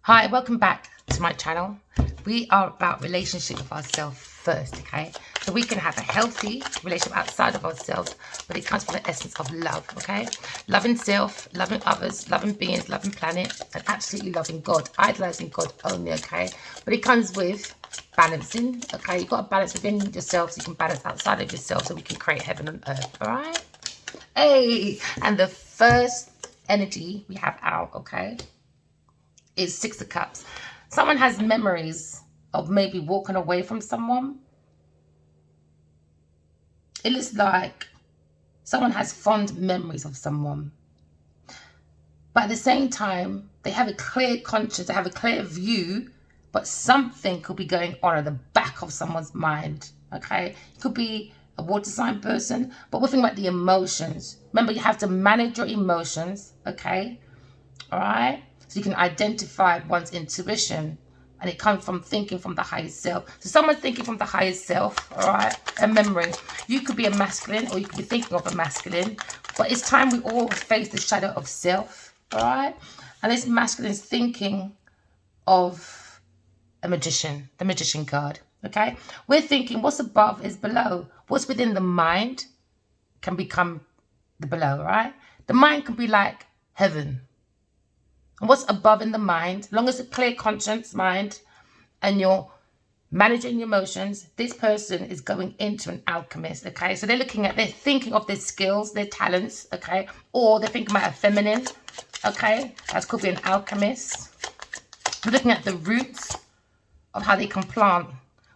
Hi, welcome back to my channel. We are about relationship with ourselves first, okay? So we can have a healthy relationship outside of ourselves, but it comes from the essence of love, okay? Loving self, loving others, loving beings, loving planet, and absolutely loving God, idolizing God only, okay? But it comes with balancing, okay? You've got to balance within yourself so you can balance outside of yourself so we can create heaven on earth, all right? Hey, and the first energy we have out, okay, is Six of Cups. Someone has memories of maybe walking away from someone. It looks like someone has fond memories of someone. But at the same time, they have a clear conscience, they have a clear view, but something could be going on at the back of someone's mind, okay? It could be a water sign person, but we're thinking about the emotions. Remember, you have to manage your emotions, okay? All right? So you can identify one's intuition, and it comes from thinking from the highest self. So someone's thinking from the highest self, all right? A memory. You could be a masculine, or you could be thinking of a masculine, but it's time we all face the shadow of self, all right? And this masculine is thinking of a magician, the magician card, okay? We're thinking what's above is below. What's within the mind can become the below, right? The mind can be like heaven. And what's above in the mind, as long as it's a clear conscience mind and you're managing your emotions, this person is going into an alchemist, okay? So they're thinking of their skills, their talents, okay? Or they're thinking about a feminine, okay? That could be an alchemist. We're looking at the roots of how they can plant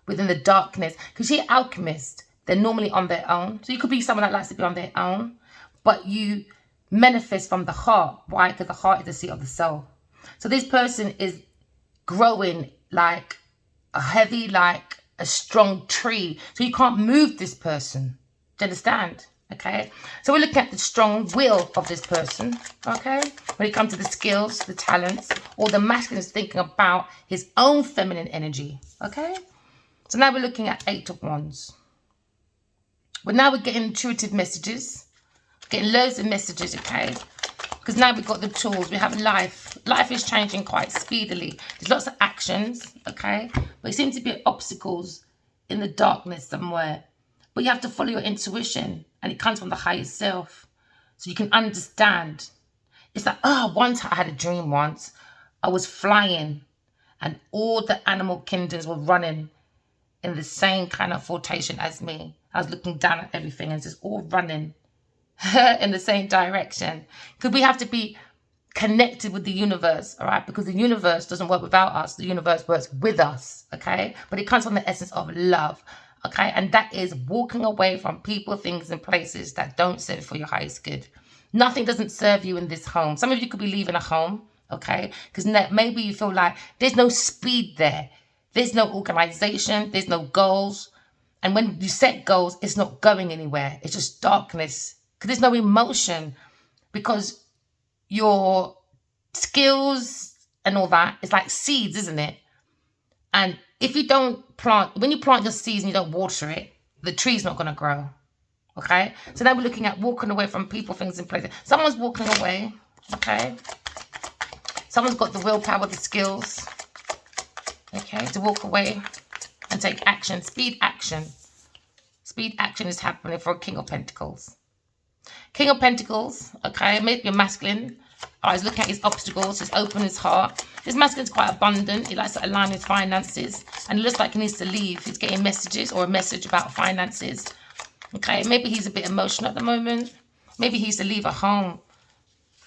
within the darkness. Because you're alchemist, they're normally on their own. So you could be someone that likes to be on their own, but you manifest from the heart. Why? Because the heart is the seat of the soul. So this person is growing like a strong tree. So you can't move this person. Do you understand? Okay. So we're looking at the strong will of this person. Okay. When it comes to the skills, the talents, or the masculine is thinking about his own feminine energy. Okay. So now we're looking at Eight of Wands. Well, now we're getting intuitive messages. Getting loads of messages, okay? Because now we've got the tools. We have life. Life is changing quite speedily. There's lots of actions, okay? But it seems to be obstacles in the darkness somewhere. But you have to follow your intuition. And it comes from the highest self. So you can understand. It's like, once I had a dream once. I was flying. And all the animal kingdoms were running in the same kind of flotation as me. I was looking down at everything and just all running in the same direction. Because we have to be connected with the universe, all right? Because the universe doesn't work without us. The universe works with us, okay? But it comes from the essence of love, okay? And that is walking away from people, things, and places that don't serve for your highest good. Nothing doesn't serve you in this home. Some of you could be leaving a home, okay? Because maybe you feel like there's no speed there. There's no organization. There's no goals. And when you set goals, it's not going anywhere. It's just darkness. Because there's no emotion, because your skills and all that, it's like seeds, isn't it? And if you don't plant, when you plant your seeds and you don't water it, the tree's not going to grow, okay? So now we're looking at walking away from people, things, and places. Someone's walking away, okay? Someone's got the willpower, the skills, okay, to walk away and take action. Speed action. Speed action is happening for a King of Pentacles. King of Pentacles, okay, maybe a masculine. He's looking at his obstacles, he's open his heart. This masculine's quite abundant. He likes to align his finances. And it looks like he needs to leave. He's getting messages or a message about finances. Okay, maybe he's a bit emotional at the moment. Maybe he needs to leave a home.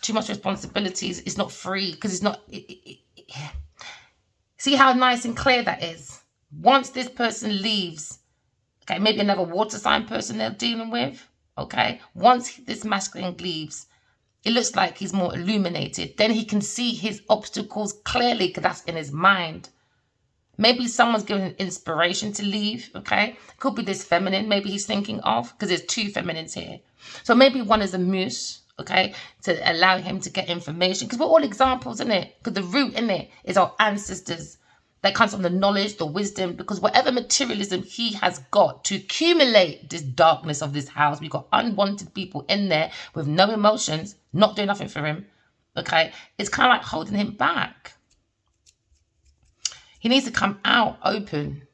Too much responsibilities. It's not free because it's not... See how nice and clear that is? Once this person leaves, okay, maybe another water sign person they're dealing with. Okay, once this masculine leaves, it looks like he's more illuminated. Then he can see his obstacles clearly because that's in his mind. Maybe someone's giving inspiration to leave, okay? Could be this feminine maybe he's thinking of, because there's two feminines here. So maybe one is a muse, okay, to allow him to get information. Because we're all examples, isn't it? Because the root in it is our ancestors. That comes from the knowledge, the wisdom, because whatever materialism he has got to accumulate this darkness of this house, we've got unwanted people in there with no emotions, not doing nothing for him, okay? It's kind of like holding him back. He needs to come out open.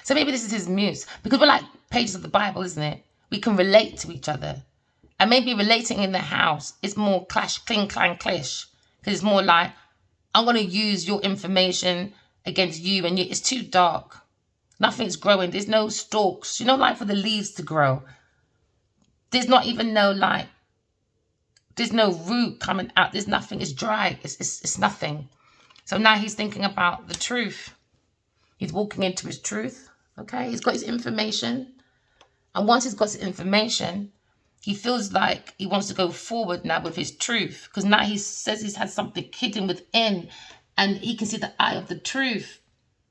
So maybe this is his muse, because we're like pages of the Bible, isn't it? We can relate to each other. And maybe relating in the house is more clash, cling, clang, clash. Because it's more like, I'm going to use your information against you, and it's too dark. Nothing's growing. There's no stalks. Like for the leaves to grow. There's not even there's no root coming out. There's nothing. It's dry. It's nothing. So now he's thinking about the truth. He's walking into his truth. Okay. He's got his information. And once he's got his information, he feels like he wants to go forward now with his truth. Because now he says he's had something hidden within. And he can see the eye of the truth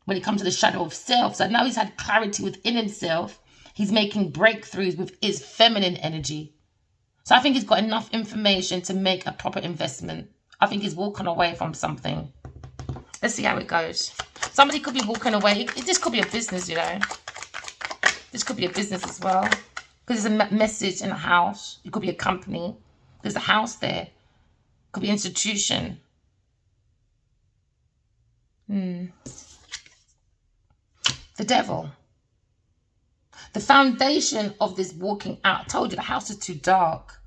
when it comes to the shadow of self. So now he's had clarity within himself. He's making breakthroughs with his feminine energy. So I think he's got enough information to make a proper investment. I think he's walking away from something. Let's see how it goes. Somebody could be walking away. This could be a business, This could be a business as well. Because there's a message in a house. It could be a company. There's a house there. It could be an institution. The devil. The foundation of this walking out. I told you the house is too dark.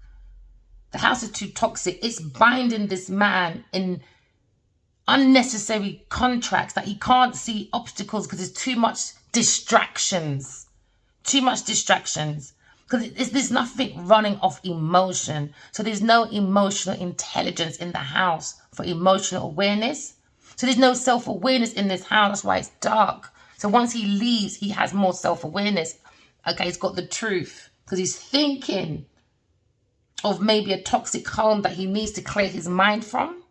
The house is too toxic. It's binding this man in unnecessary contracts that he can't see obstacles because there's too much distractions. Too much distractions. Because there's nothing running off emotion. So there's no emotional intelligence in the house for emotional awareness. So there's no self-awareness in this house. That's why it's dark. So once he leaves, he has more self-awareness. Okay, he's got the truth. Because he's thinking of maybe a toxic home that he needs to clear his mind from.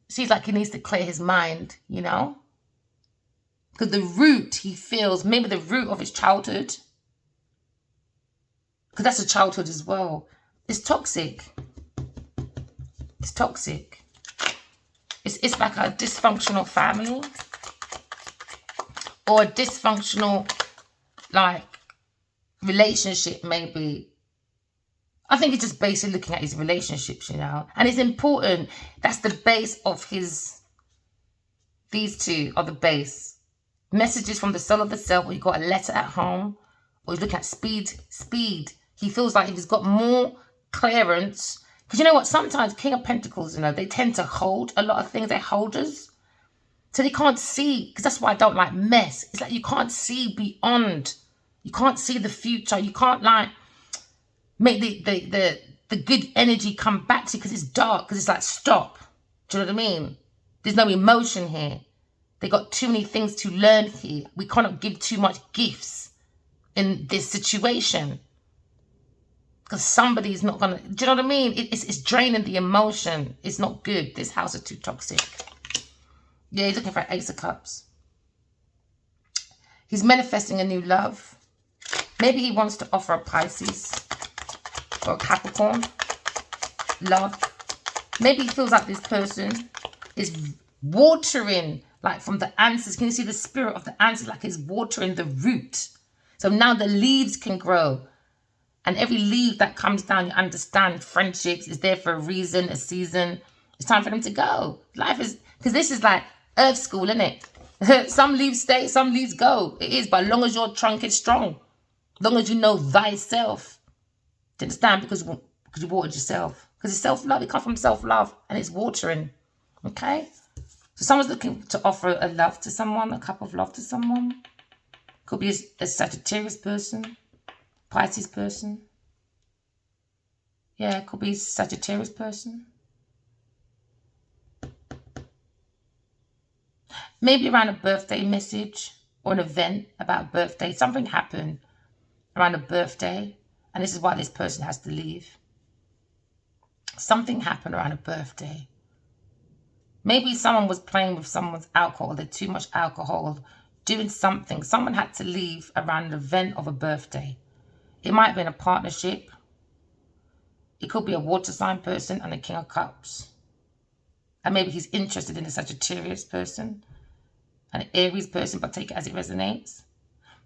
Seems like he needs to clear his mind, Because the root he feels, maybe the root of his childhood, because that's a childhood as well, it's toxic. It's toxic. It's like a dysfunctional family or a dysfunctional, relationship maybe. I think it's just basically looking at his relationships, And it's important. That's the base of these two are the base. Messages from the soul of the self, or you got a letter at home, or he's looking at speed. He feels like if he's got more clearance, because you know what, sometimes King of Pentacles, they tend to hold a lot of things. They're holders. So they can't see, because that's why I don't like mess. It's like you can't see beyond. You can't see the future. You can't make the good energy come back to you because it's dark, because it's like stop. Do you know what I mean? There's no emotion here. They got too many things to learn here. We cannot give too much gifts in this situation. Because somebody's not going to... Do you know what I mean? It's draining the emotion. It's not good. This house is too toxic. Yeah, he's looking for an Ace of Cups. He's manifesting a new love. Maybe he wants to offer a Pisces or a Capricorn love. Maybe he feels like this person is watering, from the answers. Can you see the spirit of the answers? Like it's watering the root. So now the leaves can grow. And every leaf that comes down, you understand friendships is there for a reason, a season. It's time for them to go. Life is, because this is like earth school, isn't it? Some leaves stay, some leaves go. It is, but as long as your trunk is strong, as long as you know thyself. Do you understand? Because you watered yourself. Because it's self-love. It comes from self-love and it's watering. Okay? So someone's looking to offer a love to someone, a cup of love to someone. Could be a Sagittarius person. Pisces person. Yeah, it could be a Sagittarius person. Maybe around a birthday message or an event about a birthday. Something happened around a birthday, and this is why this person has to leave. Something happened around a birthday. Maybe someone was playing with someone's alcohol. They're too much alcohol. Doing something. Someone had to leave around an event of a birthday. It might have been a partnership. It could be a water sign person and a King of Cups. And maybe he's interested in a Sagittarius person, an Aries person, but take it as it resonates.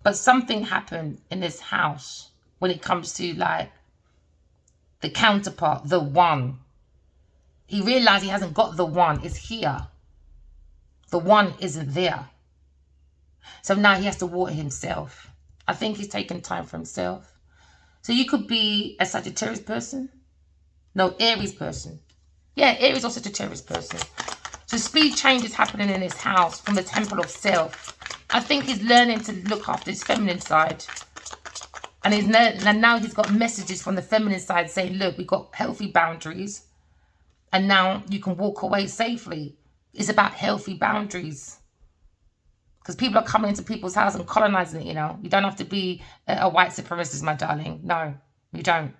But something happened in this house when it comes to the counterpart, the one. He realized he hasn't got the one. It's here. The one isn't there. So now he has to water himself. I think he's taking time for himself. So you could be a Sagittarius person. No, Aries person. Yeah, Aries or Sagittarius person. So speed change is happening in his house from the temple of self. I think he's learning to look after his feminine side. And now he's got messages from the feminine side saying, look, we've got healthy boundaries. And now you can walk away safely. It's about healthy boundaries. Because people are coming into people's house and colonizing it, you know. You don't have to be a white supremacist, my darling. No, you don't.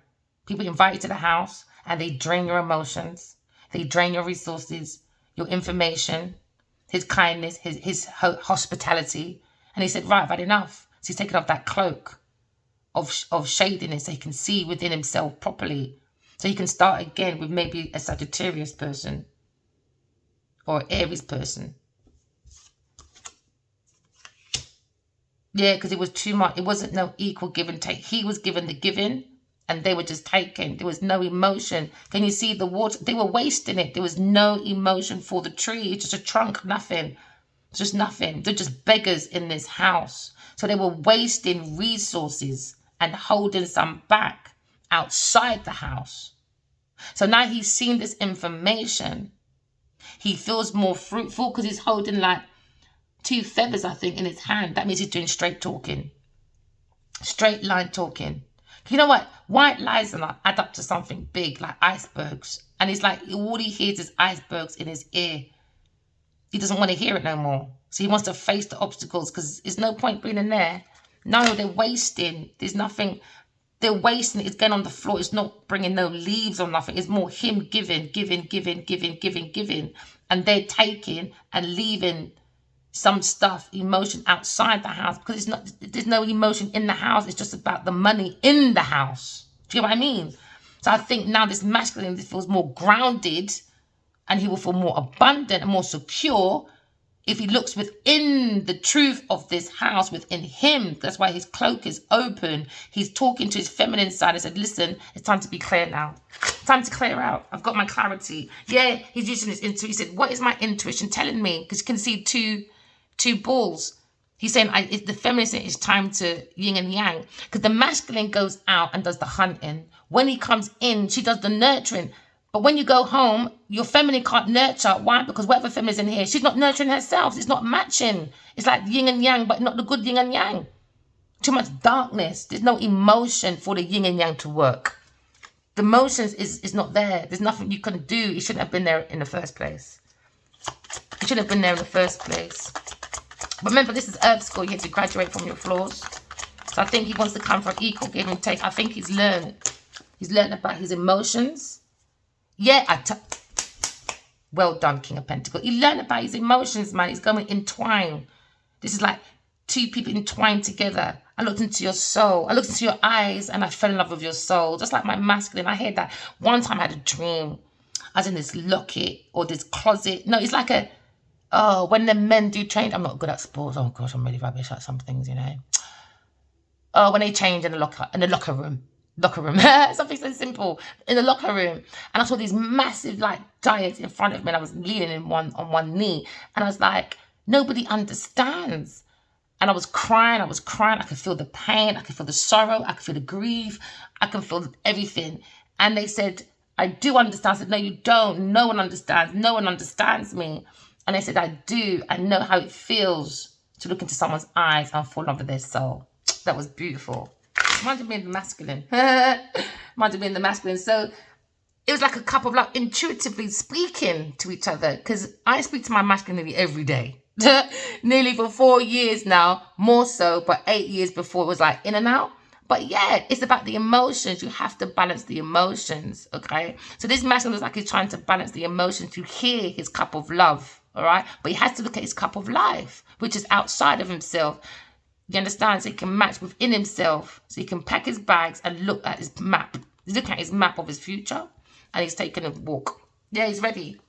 People invite you to the house and they drain your emotions. They drain your resources, your information, his kindness, his hospitality. And he said, right, I've had enough. So he's taken off that cloak of shadiness so he can see within himself properly. So he can start again with maybe a Sagittarius person or Aries person. Yeah, because it was too much. It wasn't no equal give and take. He was given the giving and they were just taking. There was no emotion. Can you see the water? They were wasting it. There was no emotion for the tree. It's just a trunk, nothing. It's just nothing. They're just beggars in this house. So they were wasting resources and holding some back outside the house. So now he's seen this information. He feels more fruitful because he's holding like 2 feathers, I think, in his hand. That means he's doing straight talking. Straight line talking. You know what? White lies add up to something big, like icebergs. And it's like all he hears is icebergs in his ear. He doesn't want to hear it no more. So he wants to face the obstacles because there's no point being in there. No, they're wasting. There's nothing. They're wasting. It's going on the floor. It's not bringing no leaves or nothing. It's more him giving. And they're taking and leaving some stuff, emotion outside the house because there's no emotion in the house. It's just about the money in the house. Do you know what I mean? So I think now this masculine feels more grounded and he will feel more abundant and more secure if he looks within the truth of this house, within him. That's why his cloak is open. He's talking to his feminine side and said, listen, it's time to be clear now. It's time to clear out. I've got my clarity. Yeah, he's using his intuition. He said, what is my intuition telling me? Because you can see two balls. He's saying the feminine said it's time to yin and yang. Because the masculine goes out and does the hunting. When he comes in, she does the nurturing. But when you go home, your feminine can't nurture. Why? Because whatever feminine's in here, she's not nurturing herself. It's not matching. It's like yin and yang, but not the good yin and yang. Too much darkness. There's no emotion for the yin and yang to work. The emotions is not there. There's nothing you can do. You shouldn't have been there in the first place. You shouldn't have been there in the first place. But remember, this is Earth School. You have to graduate from your flaws. So I think he wants to come from equal give and take. I think he's learned. He's learned about his emotions. Yeah, well done, King of Pentacles. He learned about his emotions, man. He's going entwine. This is like 2 people entwined together. I looked into your soul. I looked into your eyes and I fell in love with your soul. Just like my masculine. I heard that one time I had a dream. I was in this locket or this closet. No, it's like when the men do change. I'm not good at sports. Oh gosh, I'm really rubbish at some things, you know. Oh, when they change in the locker room. Something so simple in the locker room, and I saw these massive like giants in front of me and I was leaning on one knee and I was like, nobody understands. And I was crying. I could feel the pain, I could feel the sorrow, I could feel the grief, I can feel everything. And they said, I do understand. I said, no, you don't. No one understands me. And they said, I do. I know how it feels to look into someone's eyes and fall in love with their soul. That was beautiful. Might have been the masculine. Might have been the masculine. So it was like a couple of like intuitively speaking to each other, because I speak to my masculinity every day. Nearly for 4 years now, more so, but 8 years before it was like in and out. But yeah, it's about the emotions. You have to balance the emotions, okay? So this masculine looks like he's trying to balance the emotions to hear his cup of love, all right? But he has to look at his cup of life, which is outside of himself. You understand? So he can match within himself. So he can pack his bags and look at his map. He's looking at his map of his future. And he's taking a walk. Yeah, he's ready.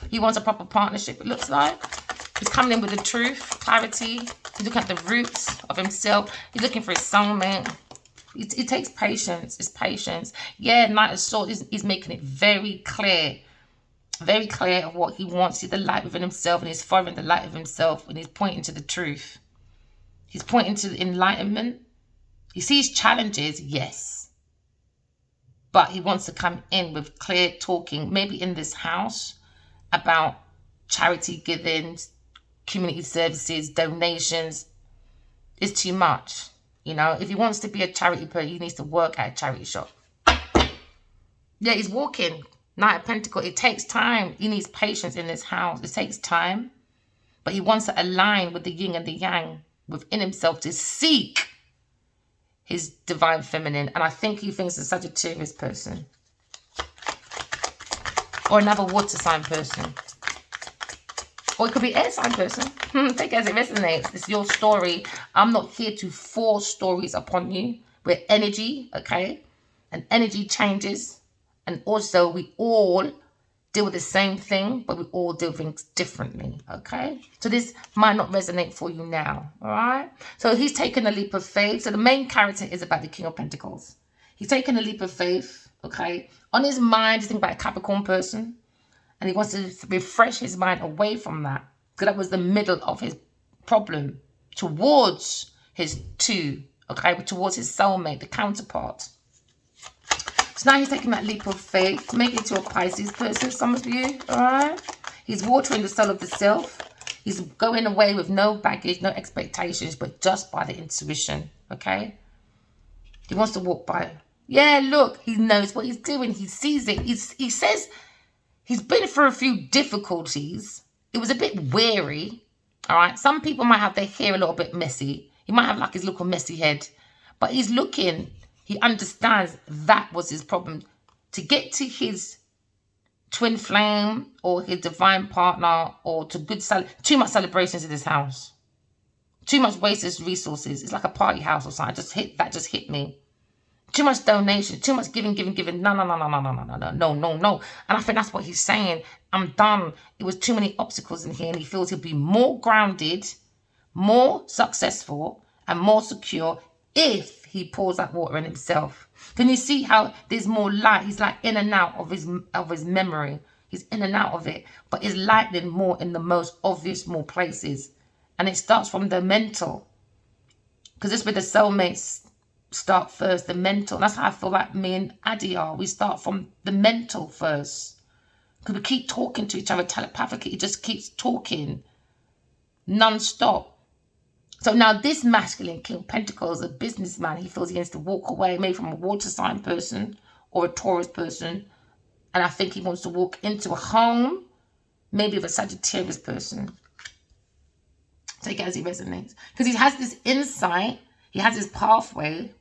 He wants a proper partnership, it looks like. He's coming in with the truth, clarity. He's looking at the roots of himself. He's looking for his soulmate. It takes patience. It's patience. Yeah, Knight of Swords is making it very clear. Very clear of what he wants. He's the light within himself, and he's following the light of himself, and he's pointing to the truth. He's pointing to the enlightenment. He sees challenges, yes. But he wants to come in with clear talking, maybe in this house, about charity giving, community services, donations. It's too much. You know, if he wants to be a charity person, he needs to work at a charity shop. Yeah, he's walking. Knight of Pentacles. It takes time. He needs patience in this house. It takes time. But he wants to align with the yin and the yang within himself to seek his divine feminine. And I think he thinks a Sagittarius person. Or another water sign person. Or it could be air sign person. Take it as it resonates. It's your story. I'm not here to force stories upon you. We're energy, okay? And energy changes. And also, we all deal with the same thing, but we all do things differently, okay? So this might not resonate for you now, all right? So he's taken a leap of faith. So the main character is about the King of Pentacles. He's taken a leap of faith, okay? On his mind, he's thinking about a Capricorn person. And he wants to refresh his mind away from that. Because that was the middle of his problem. Towards his two, okay? Towards his soulmate, the counterpart. So now he's taking that leap of faith, maybe to a Pisces person, some of you, all right? He's watering the soul of the self. He's going away with no baggage, no expectations, but just by the intuition, okay? He wants to walk by. Yeah, look, he knows what he's doing. He sees it. He says he's been through a few difficulties. It was a bit weary, all right? Some people might have their hair a little bit messy. He might have like his little messy head, but he's looking. He understands that was his problem. To get to his twin flame or his divine partner or to too much celebrations in this house. Too much wasted resources. It's like a party house or something. That just hit me. Too much donation. Too much giving. No. And I think that's what he's saying. I'm done. It was too many obstacles in here, and he feels he'll be more grounded, more successful, and more secure if he pours that water in himself. Can you see how there's more light? He's like in and out of his memory. He's in and out of it. But he's lightning more in the most obvious more places. And it starts from the mental. Because this is where the soulmates start first, the mental. That's how I feel like me and Addie are. We start from the mental first. Because we keep talking to each other telepathically. It just keeps talking non-stop. So now this masculine King of Pentacles, a businessman, he feels he has to walk away, maybe from a water sign person or a Taurus person. And I think he wants to walk into a home, maybe of a Sagittarius person. Take it as he resonates. Because he has this insight. He has his pathway.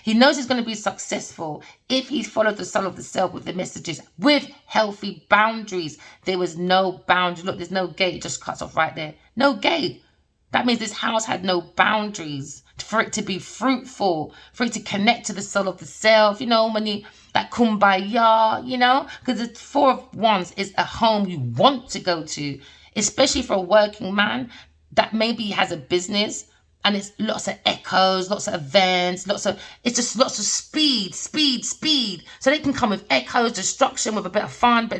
He knows he's going to be successful if he followed the soul of the self with the messages, with healthy boundaries. There was no boundary. Look, there's no gate. It just cuts off right there. No gate. That means this house had no boundaries for it to be fruitful, for it to connect to the soul of the self. You know, when you, that kumbaya, you know, because the Four of Wands is a home you want to go to, especially for a working man that maybe has a business. And it's lots of echoes, lots of events, it's just lots of speed. So they can come with echoes, destruction, with a bit of fun,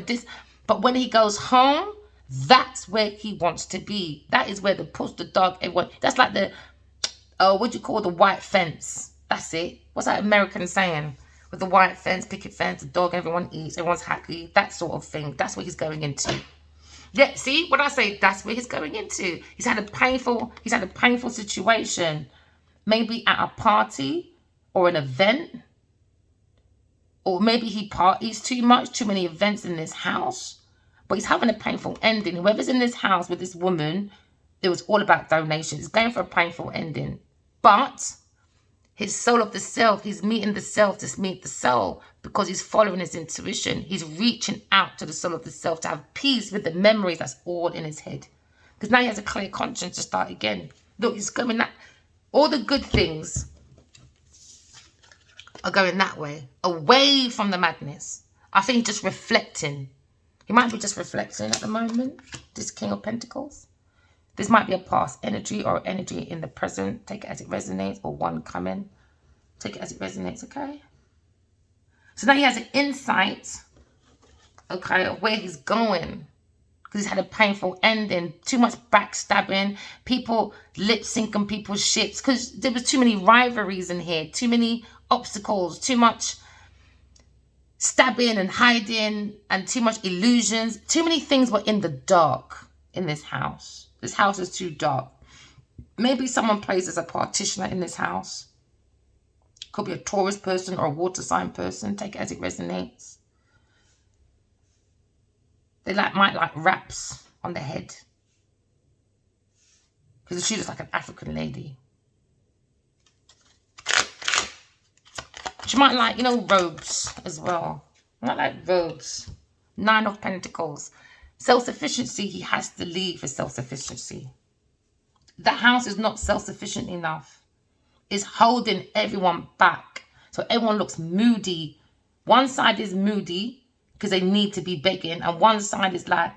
but when he goes home, that's where he wants to be. That is where the push, the dog, everyone, that's like the, what do you call the white fence? That's it. What's that American saying? With the white fence, picket fence, the dog, everyone eats, everyone's happy, that sort of thing. That's what he's going into. Yeah, see what I say? That's where he's going into. He's had a painful situation, maybe at a party or an event, or maybe he parties too much, too many events in this house. But he's having a painful ending. Whoever's in this house with this woman, it was all about donations. He's going for a painful ending, but his soul of the self, he's meeting the self to meet the soul because he's following his intuition. He's reaching out to the soul of the self to have peace with the memories that's all in his head. Because now he has a clear conscience to start again. Look, he's going that. All the good things are going that way, away from the madness. I think he's just reflecting. He might be just reflecting at the moment, this King of Pentacles. This might be a past energy or energy in the present. Take it as it resonates, or one coming. Take it as it resonates, okay? So now he has an insight okay, of where he's going. Because he's had a painful ending, too much backstabbing, people lip syncing people's ships, because there was too many rivalries in here, too many obstacles, too much stabbing and hiding, and too much illusions. Too many things were in the dark in this house. This house is too dark. Maybe someone plays as a practitioner in this house. Could be a Taurus person or a water sign person. Take it as it resonates. They might like wraps on their head, because she looks like an African lady. She might like, you know, robes as well. Not like robes. 9 of Pentacles. Self-sufficiency. He has to leave for self-sufficiency. The house is not self-sufficient enough. It's holding everyone back. So everyone looks moody. One side is moody because they need to be begging. And one side is like,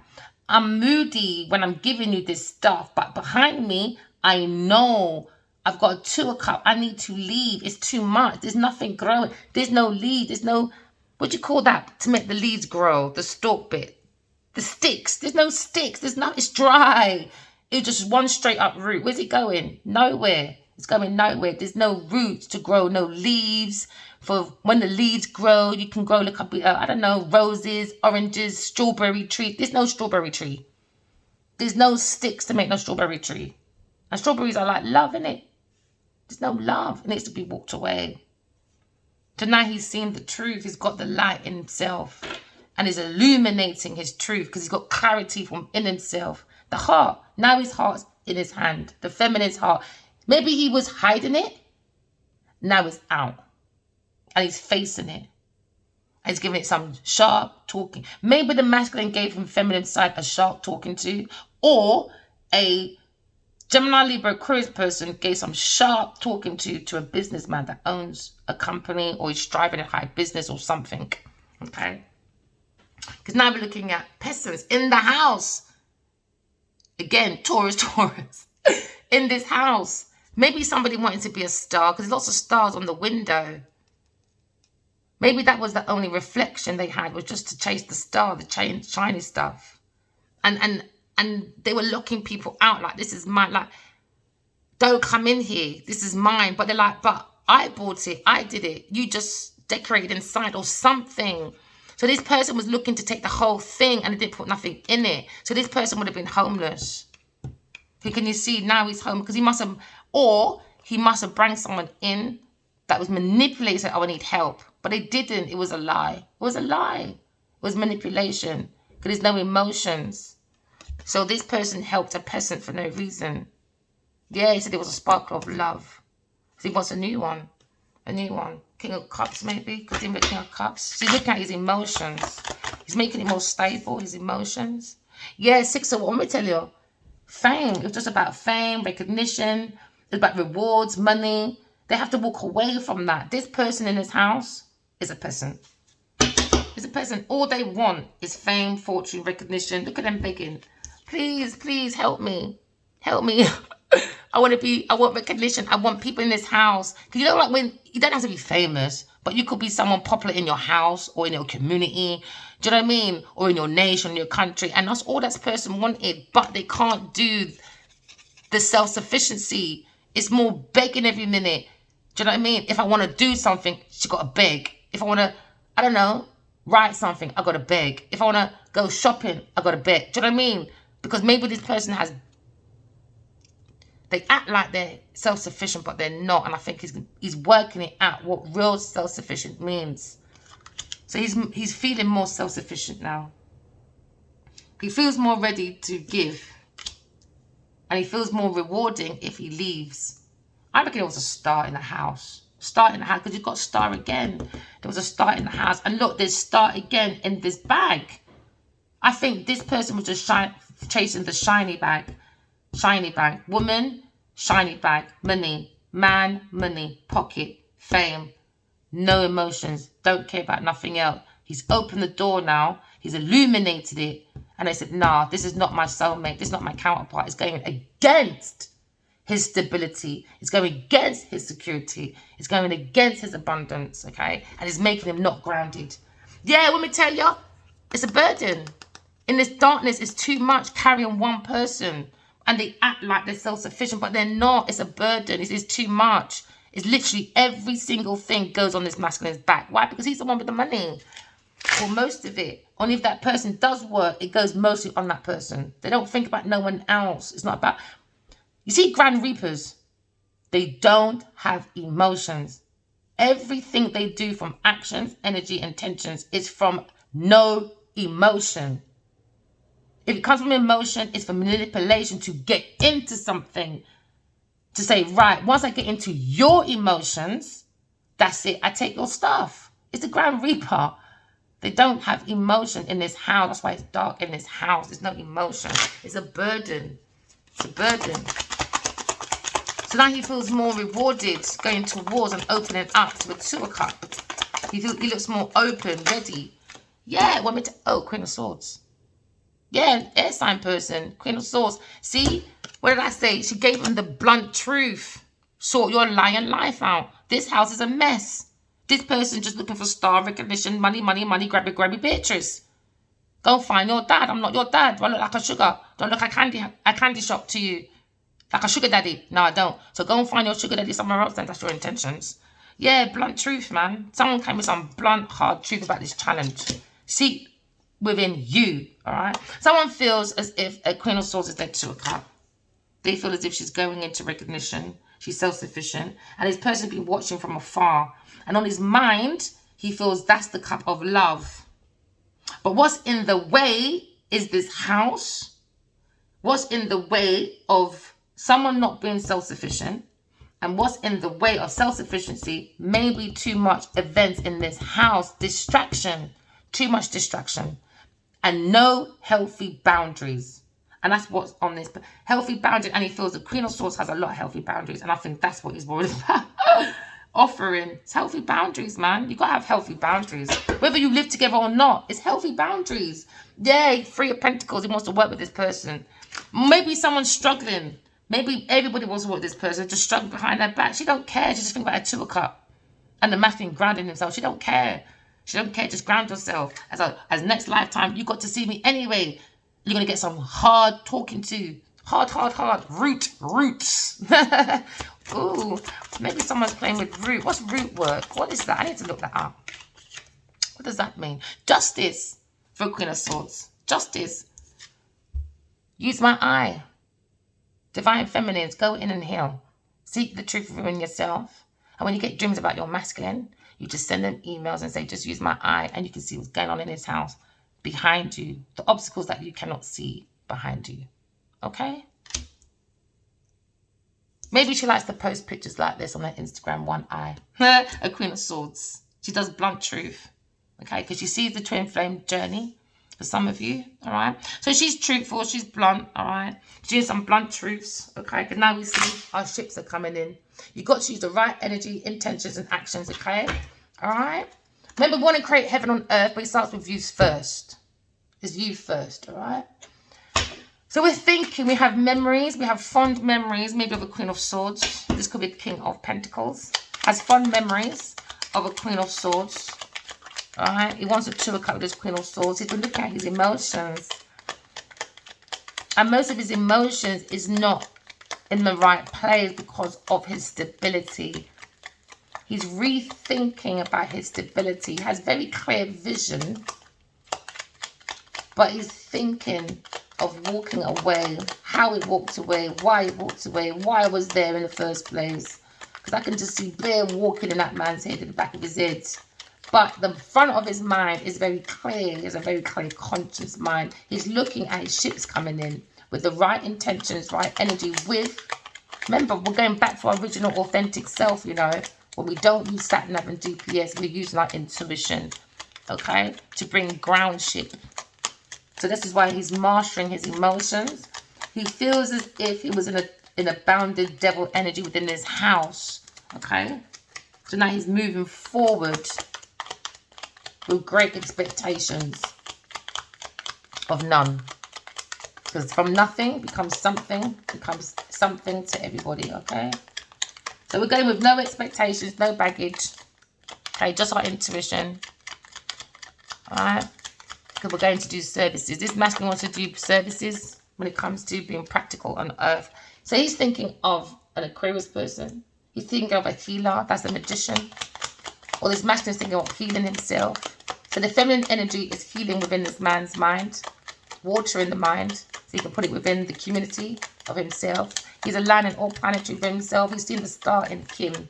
I'm moody when I'm giving you this stuff. But behind me, I know I've got a 2 of cups. I need to leave. It's too much. There's nothing growing. There's no lead. There's no, what do you call that to make the leaves grow? The stalk bit. The sticks. There's no sticks. There's no, it's dry. It's just one straight up root. Where's it going? Nowhere. It's going nowhere. There's no roots to grow, no leaves. For when the leaves grow, you can grow like I don't know, roses, oranges, strawberry tree. There's no strawberry tree. There's no sticks to make no strawberry tree. And strawberries are like love, innit? There's no love. It needs to be walked away. So now he's seen the truth. He's got the light in himself. And he's illuminating his truth because he's got clarity from in himself. The heart. Now his heart's in his hand. The feminine's heart. Maybe he was hiding it. Now it's out. And he's facing it. And he's giving it some sharp talking. Maybe the masculine gave him feminine side a sharp talking to. Or a Gemini, Libra, Aquarius person gave some sharp talking to a businessman that owns a company or is striving at high business or something. Okay? Because now we're looking at peasants in the house. Again, Taurus. In this house. Maybe somebody wanted to be a star because there's lots of stars on the window. Maybe that was the only reflection they had, was just to chase the star, the shiny stuff. And they were locking people out like, this is mine. Like, don't come in here. This is mine. But they're like, but I bought it. I did it. You just decorated inside or something. So this person was looking to take the whole thing and they didn't put nothing in it. So this person would have been homeless. Who can you see now he's home? Because he must have, or he must have brought someone in that was manipulated. Said, oh, I need help. But they didn't. It was a lie. It was a lie. It was manipulation. Because there's no emotions. So this person helped a peasant for no reason. Yeah, he said it was a sparkle of love. So he wants a new one. A new one. King of Cups, maybe. Because he's the King of Cups. So he's looking at his emotions. He's making it more stable, his emotions. Yeah, 6 of what? Let me tell you. Fame. It was just about fame, recognition. It's about rewards, money. They have to walk away from that. This person in his house is a peasant. It's a peasant. All they want is fame, fortune, recognition. Look at them begging. Please, please help me. Help me. I want recognition. I want people in this house. Because you know, like, when you don't have to be famous, but you could be someone popular in your house or in your community. Do you know what I mean? Or in your nation, your country. And that's all that person wanted. But they can't do the self-sufficiency. It's more begging every minute. Do you know what I mean? If I want to do something, she got to beg. If I want to, I don't know, write something, I got to beg. If I want to go shopping, I got to beg. Do you know what I mean? Because maybe this person has, they act like they're self-sufficient, but they're not. And I think he's working it out, what real self-sufficient means. So he's feeling more self-sufficient now. He feels more ready to give. And he feels more rewarding if he leaves. I reckon it was a star in the house. Star in the house, because you've got star again. There was a star in the house. And look, there's star again in this bag. I think this person was just chasing the shiny bag. Shiny bag. Woman, shiny bag. Money. Man, money. Pocket. Fame. No emotions. Don't care about nothing else. He's opened the door now. He's illuminated it. And they said, nah, this is not my soulmate. This is not my counterpart. It's going against his stability. It's going against his security. It's going against his abundance, okay? And it's making him not grounded. Yeah, let me tell you, It's a burden. In this darkness, it's too much carrying one person. And they act like they're self-sufficient, but they're not. It's a burden. It's too much. It's literally every single thing goes on this masculine's back. Why? Because he's the one with the money. Or most of it. Only if that person does work, it goes mostly on that person. They don't think about no one else. It's not about... You see, Grand Reapers, they don't have emotions. Everything they do from actions, energy, intentions is from no emotion. If it comes from emotion, it's from manipulation to get into something. To say, right, once I get into your emotions, that's it. I take your stuff. It's the Grand Reaper. They don't have emotion in this house. That's why it's dark in this house. There's no emotion. It's a burden. It's a burden. So now he feels more rewarded going towards and opening up to a 2 of Cups. He looks more open, ready. Yeah, want me to... Oh, Queen of Swords. Yeah, air sign person, Queen of Swords. See, what did I say? She gave him the blunt truth. Sort your lying life out. This house is a mess. This person just looking for star recognition, money, money, money, grabby, grabby bitches. Go find your dad. I'm not your dad. Do I look like a sugar? Do I look like a candy shop to you? Like a sugar daddy? No, I don't. So go and find your sugar daddy somewhere else then. That's your intentions. Yeah, blunt truth, man. Someone came with some blunt, hard truth about this challenge. See, within you, all right? Someone feels as if a Queen of Swords is their 2 of Cups. They feel as if she's going into recognition. She's self-sufficient. And this person's been watching from afar. And on his mind, he feels that's the cup of love. But what's in the way is this house. What's in the way of someone not being self-sufficient? And what's in the way of self-sufficiency? Maybe too much events in this house. Distraction. Too much distraction. And no healthy boundaries. And that's what's on this healthy boundary. And he feels the Queen of Swords has a lot of healthy boundaries. And I think that's what he's worried about. Offering. It's healthy boundaries, man. You got to have healthy boundaries. Whether you live together or not, it's healthy boundaries. Yeah, 3 of Pentacles. He wants to work with this person. Maybe someone's struggling. Maybe everybody wants to work with this person. Just struggling behind their back. She don't care. She just think about a 2 of Cups. And the masculine grounding himself. She don't care. She don't care. Just ground yourself. As next lifetime, you got to see me anyway. You're going to get some hard talking to. Hard. Roots. Ooh, maybe someone's playing with root. What's root work? What is that? I need to look that up. What does that mean? Justice for Queen of Swords. Justice. Use my eye. Divine feminines, go in and heal. Seek the truth within yourself. And when you get dreams about your masculine, you just send them emails and say, just use my eye. And you can see what's going on in his house behind you. The obstacles that you cannot see behind you. Okay? Maybe she likes to post pictures like this on her Instagram, one eye. A Queen of Swords. She does blunt truth. Okay? Because she sees the twin flame journey for some of you. All right? So she's truthful. She's blunt. All right? She's doing some blunt truths. Okay? Because now we see our ships are coming in. You've got to use the right energy, intentions, and actions. Okay? All right? Remember, we want to create heaven on earth, but it starts with you first. It's you first. All right? So we're thinking, we have memories, we have fond memories, maybe of a Queen of Swords. This could be King of Pentacles. Has fond memories of a Queen of Swords. Alright, he wants a 2 of Cups with this Queen of Swords. He's been looking at his emotions. And most of his emotions is not in the right place because of his stability. He's rethinking about his stability. He has very clear vision. But he's thinking of walking away, how he walked away, why he walked away, why I was there in the first place. Because I can just see Blair walking in that man's head, in the back of his head. But the front of his mind is very clear. He has a very clear, conscious mind. He's looking at his ships coming in with the right intentions, right energy with... Remember, we're going back to our original authentic self, you know. When we don't use sat-nav and GPS, we're using our intuition, okay, to bring groundship. So this is why he's mastering his emotions. He feels as if he was in a bounded devil energy within his house. Okay? So now he's moving forward with great expectations of none. Because from nothing becomes something to everybody, okay? So we're going with no expectations, no baggage. Okay, just our intuition. Alright? we're going to do services. This masculine wants to do services when it comes to being practical on earth. So he's thinking of an Aquarius person. He's thinking of a healer, that's a magician. Or this masculine is thinking of healing himself. So the feminine energy is healing within this man's mind, water in the mind, so he can put it within the community of himself. He's aligning all planetary with himself. He's seen the star in Kim.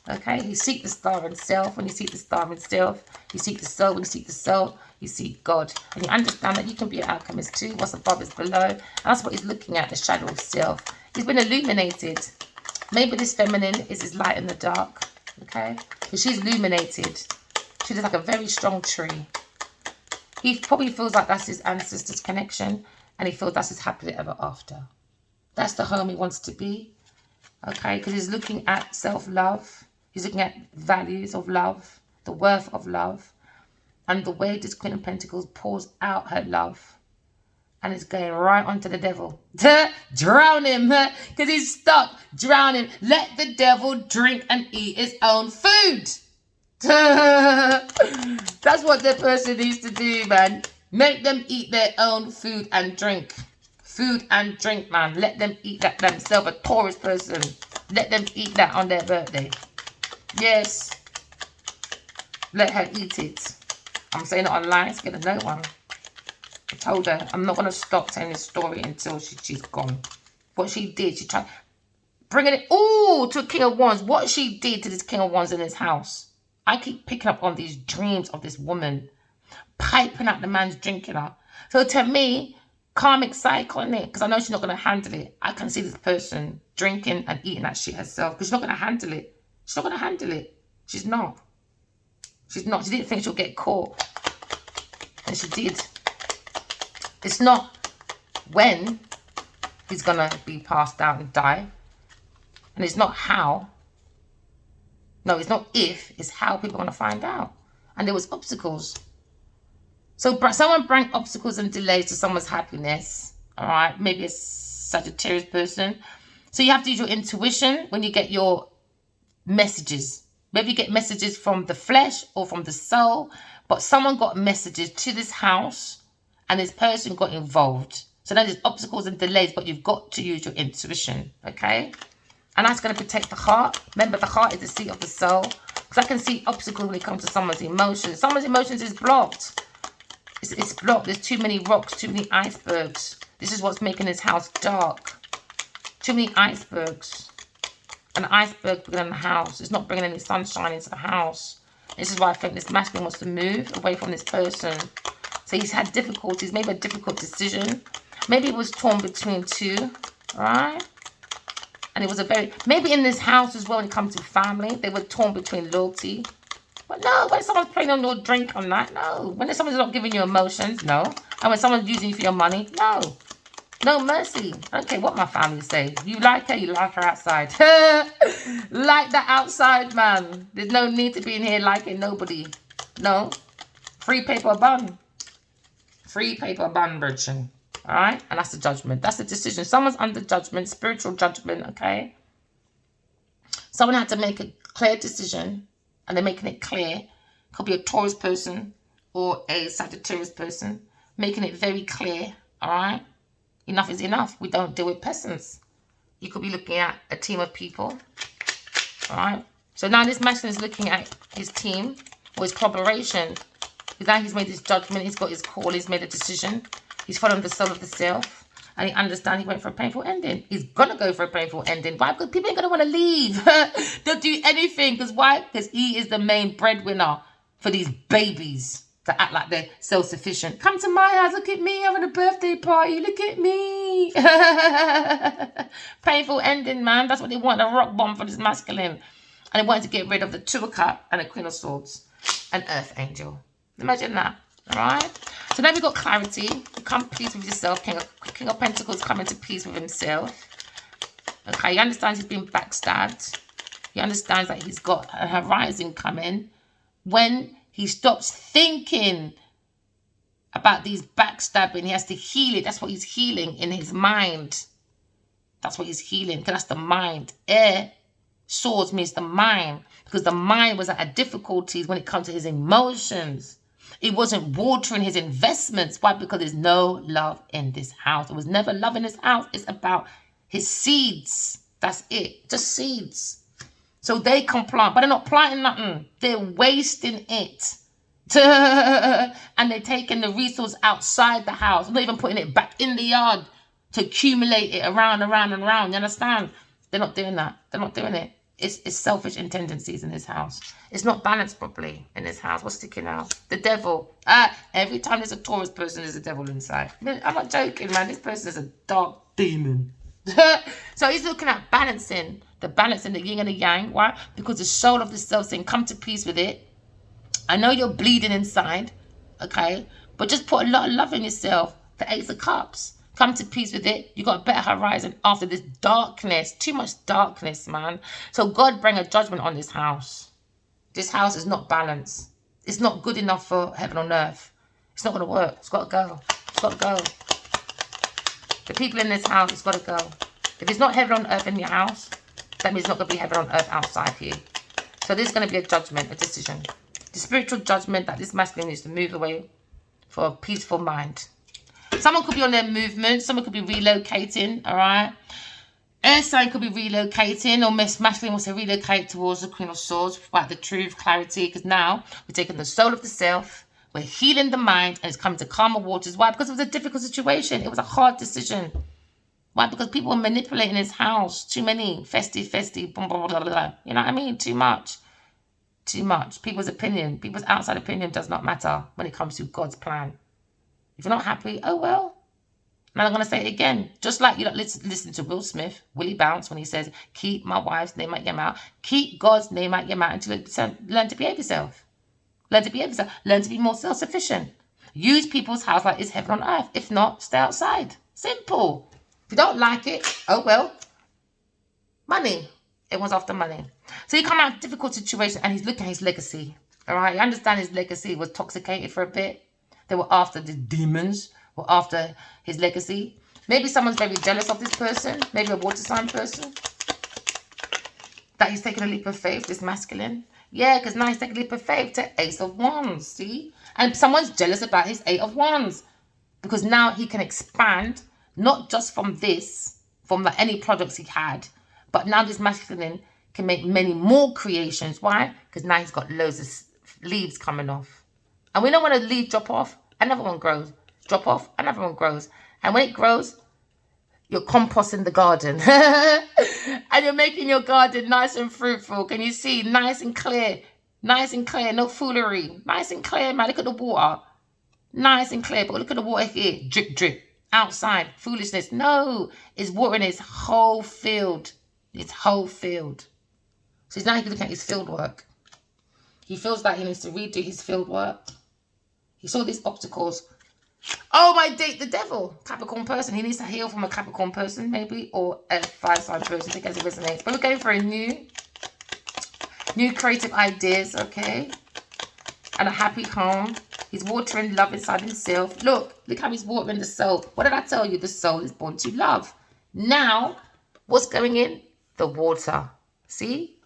Okay, you seek the star in self. When you seek the star in self, you seek the soul. When you seek the soul, you seek God. And you understand that you can be an alchemist too. What's above is below. And that's what he's looking at, the shadow of self. He's been illuminated. Maybe this feminine is his light in the dark. Okay, because she's illuminated. She's like a very strong tree. He probably feels like that's his ancestors' connection. And he feels that's his happily ever after. That's the home he wants to be. Okay, because he's looking at self-love. He's looking at values of love, the worth of love, and the way this Queen of Pentacles pours out her love. And it's going right onto the devil. Drown him, because he's stuck. Drown him. Let the devil drink and eat his own food. That's what the person needs to do, man. Make them eat their own food and drink. Food and drink, man. Let them eat that themselves. A Taurus person. Let them eat that on their birthday. Yes. Let her eat it. I'm saying it online. It's getting no one. I told her I'm not going to stop telling this story until she's gone. What she did, she tried bringing it to a King of Wands. What she did to this King of Wands in his house. I keep picking up on these dreams of this woman piping out the man's drinking her. So to me, karmic cycle in it, because I know she's not going to handle it. I can see this person drinking and eating that shit herself because she's not going to handle it. She's not going to handle it. She's not. She's not. She didn't think she'll get caught. And she did. It's not when he's going to be passed out and die. And it's not how. No, it's not if. It's how people are going to find out. And there was obstacles. So someone bring obstacles and delays to someone's happiness. All right. Maybe a Sagittarius person. So you have to use your intuition when you get your messages. Maybe you get messages from the flesh or from the soul, but someone got messages to this house and this person got involved. So now there's obstacles and delays, but you've got to use your intuition, okay? And that's going to protect the heart. Remember, the heart is the seat of the soul. Because I can see obstacles when it comes to someone's emotions. Someone's emotions is blocked. It's blocked. There's too many rocks, too many icebergs. This is what's making this house dark. Too many icebergs. An iceberg bringing in the house. It's not bringing any sunshine into the house. This is why I think this masculine wants to move away from this person. So he's had difficulties, maybe a difficult decision. Maybe it was torn between two, right? And it was a very, maybe in this house as well when it comes to family, they were torn between loyalty. But no, when someone's playing on your drink on that, no. When someone's not giving you emotions, no. And when someone's using you for your money, no. No mercy. I don't care what my family say. You like her outside. Like that outside, man. There's no need to be in here liking nobody. No. Free paper bun. Free paper bun, Bridget. Alright? And that's the judgment. That's the decision. Someone's under judgment, spiritual judgment, okay? Someone had to make a clear decision, and they're making it clear. Could be a Taurus person or a Sagittarius person. Making it very clear, alright? Enough is enough. We don't deal with peasants. You could be looking at a team of people. Alright? So now this masculine is looking at his team or his collaboration. Because now he's made his judgment. He's got his call. He's made a decision. He's following the soul of the self. And he understands he went for a painful ending. He's going to go for a painful ending. Why? Because people ain't going to want to leave. They'll do anything. Because why? Because he is the main breadwinner for these babies to act like they're self-sufficient. Come to my house. Look at me having a birthday party. Look at me. Painful ending, man. That's what they want. A rock bomb for this masculine. And they wanted to get rid of the Two of Cups and a Queen of Swords. An Earth Angel. Imagine that. Alright? So now we've got clarity. You come peace with yourself. King of Pentacles coming to peace with himself. Okay, he understands he's been backstabbed. He understands that he's got a horizon coming. When he stops thinking about these backstabbing, he has to heal it. That's what he's healing in his mind. That's what he's healing, because that's the mind. Air, swords means the mind, because the mind was at difficulties when it comes to his emotions. He wasn't watering his investments. Why? Because there's no love in this house. There was never love in this house. It's about his seeds. That's it. Just seeds. So they can plant, but they're not planting nothing. They're wasting it. And they're taking the resource outside the house. Not even putting it back in the yard to accumulate it around and around. You understand? They're not doing that. They're not doing it. It's selfish in tendencies in this house. It's not balanced properly in this house. What's sticking out? The devil. Every time there's a Taurus person, there's a devil inside. I'm not joking, man. This person is a dark demon. So he's looking at balancing the yin and the yang. Why? Because the soul of the self saying, come to peace with it. I know you're bleeding inside, okay? But just put a lot of love in yourself. The Ace of Cups. Come to peace with it. You got a better horizon after this darkness. Too much darkness, man. So God bring a judgment on this house. This house is not balanced. It's not good enough for heaven on earth. It's not going to work. It's got to go. It's got to go. The people in this house, it's got to go. If it's not heaven on earth in your house, that means it's not going to be heaven on earth outside here. So there's going to be a judgment, a decision. The spiritual judgment that this masculine needs to move away for a peaceful mind. Someone could be on their movement. Someone could be relocating, all right? Air sign could be relocating, or masculine wants to relocate towards the Queen of Swords, about the truth, clarity, because now we're taking the soul of the self, we're healing the mind, and it's coming to calmer waters. Why? Because it was a difficult situation. It was a hard decision. Why? Because people were manipulating his house. Too many. Festy, blah, blah, blah, blah. You know what I mean? Too much. Too much. People's opinion, people's outside opinion does not matter when it comes to God's plan. If you're not happy, oh well. And I'm going to say it again. Just like you don't listen to Will Smith, Willie Bounce, when he says, keep my wife's name out your mouth. Keep God's name out your mouth until you learn to behave yourself. Learn to behave yourself. Learn to be more self-sufficient. Use people's house like it's heaven on earth. If not, stay outside. Simple. If you don't like it, oh well. Money. Everyone's after money. So he come out of a difficult situation and he's looking at his legacy. All right? You understand his legacy was toxicated for a bit. They were after the demons, were after his legacy. Maybe someone's very jealous of this person. Maybe a water sign person. That he's taking a leap of faith, this masculine. Yeah, because now he's taking a leap of faith to Ace of Wands, see? And someone's jealous about his Eight of Wands. Because now he can expand, not just from this, from like any products he had, but now this masculine can make many more creations. Why? Because now he's got loads of leaves coming off. And we know when a leaf drop off, another one grows. Drop off, another one grows. And when it grows, you're composting the garden. And you're making your garden nice and fruitful. Can you see? Nice and clear. Nice and clear. No foolery. Nice and clear, man. Look at the water. Nice and clear. But look at the water here. Drip, drip. Outside. Foolishness. No. It's watering his whole field. His whole field. So now he can look at his field work. He feels like he needs to redo his field work. He saw these obstacles. Oh, my date, the devil. Capricorn person. He needs to heal from a Capricorn person, maybe, or a fire sign person. I think as it resonates. But we're going for a new creative ideas, okay? And a happy home. He's watering love inside himself. Look how he's watering the soul. What did I tell you? The soul is born to love. Now, what's going in? The water. See?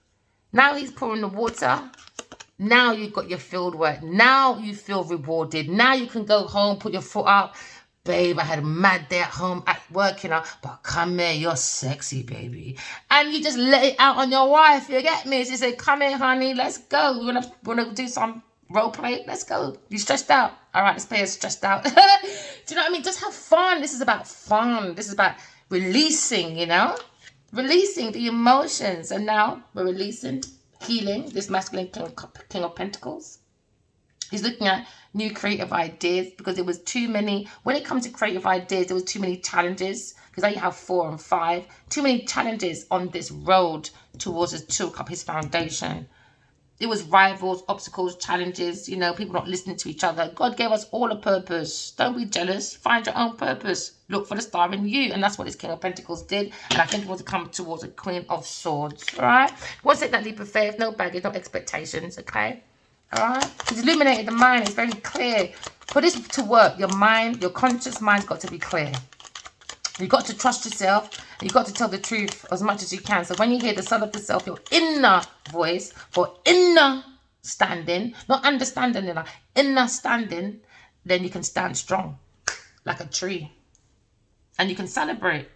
Now he's pouring the water. Now you've got your field work. Now you feel rewarded. Now you can go home, put your foot up. Babe, I had a mad day at home at work, you know. But come here, you're sexy, baby. And you just let it out on your wife, you get me? She said, come here, honey, let's go. We wanna do some role play? Let's go. You stressed out? All right, let's play as stressed out. Do you know what I mean? Just have fun. This is about fun. This is about releasing, you know? Releasing the emotions. And now we're releasing, healing this masculine King of Pentacles. He's looking at new creative ideas because there was too many. When it comes to creative ideas, there was too many challenges because now you have 4 and 5. Too many challenges on this road towards his Two Cup, his foundation. It was rivals, obstacles, challenges, you know, people not listening to each other. God gave us all a purpose. Don't be jealous. Find your own purpose. Look for the star in you. And that's what this King of Pentacles did. And I think he wants to come towards a Queen of Swords. All right? What's it, that leap of faith? No baggage, no expectations. Okay? All right? He's illuminated the mind. It's very clear. For this to work, your mind, your conscious mind's got to be clear. You've got to trust yourself. You've got to tell the truth as much as you can. So when you hear the soul of the self, your inner voice, for inner standing, not understanding, like inner standing, then you can stand strong like a tree and you can celebrate.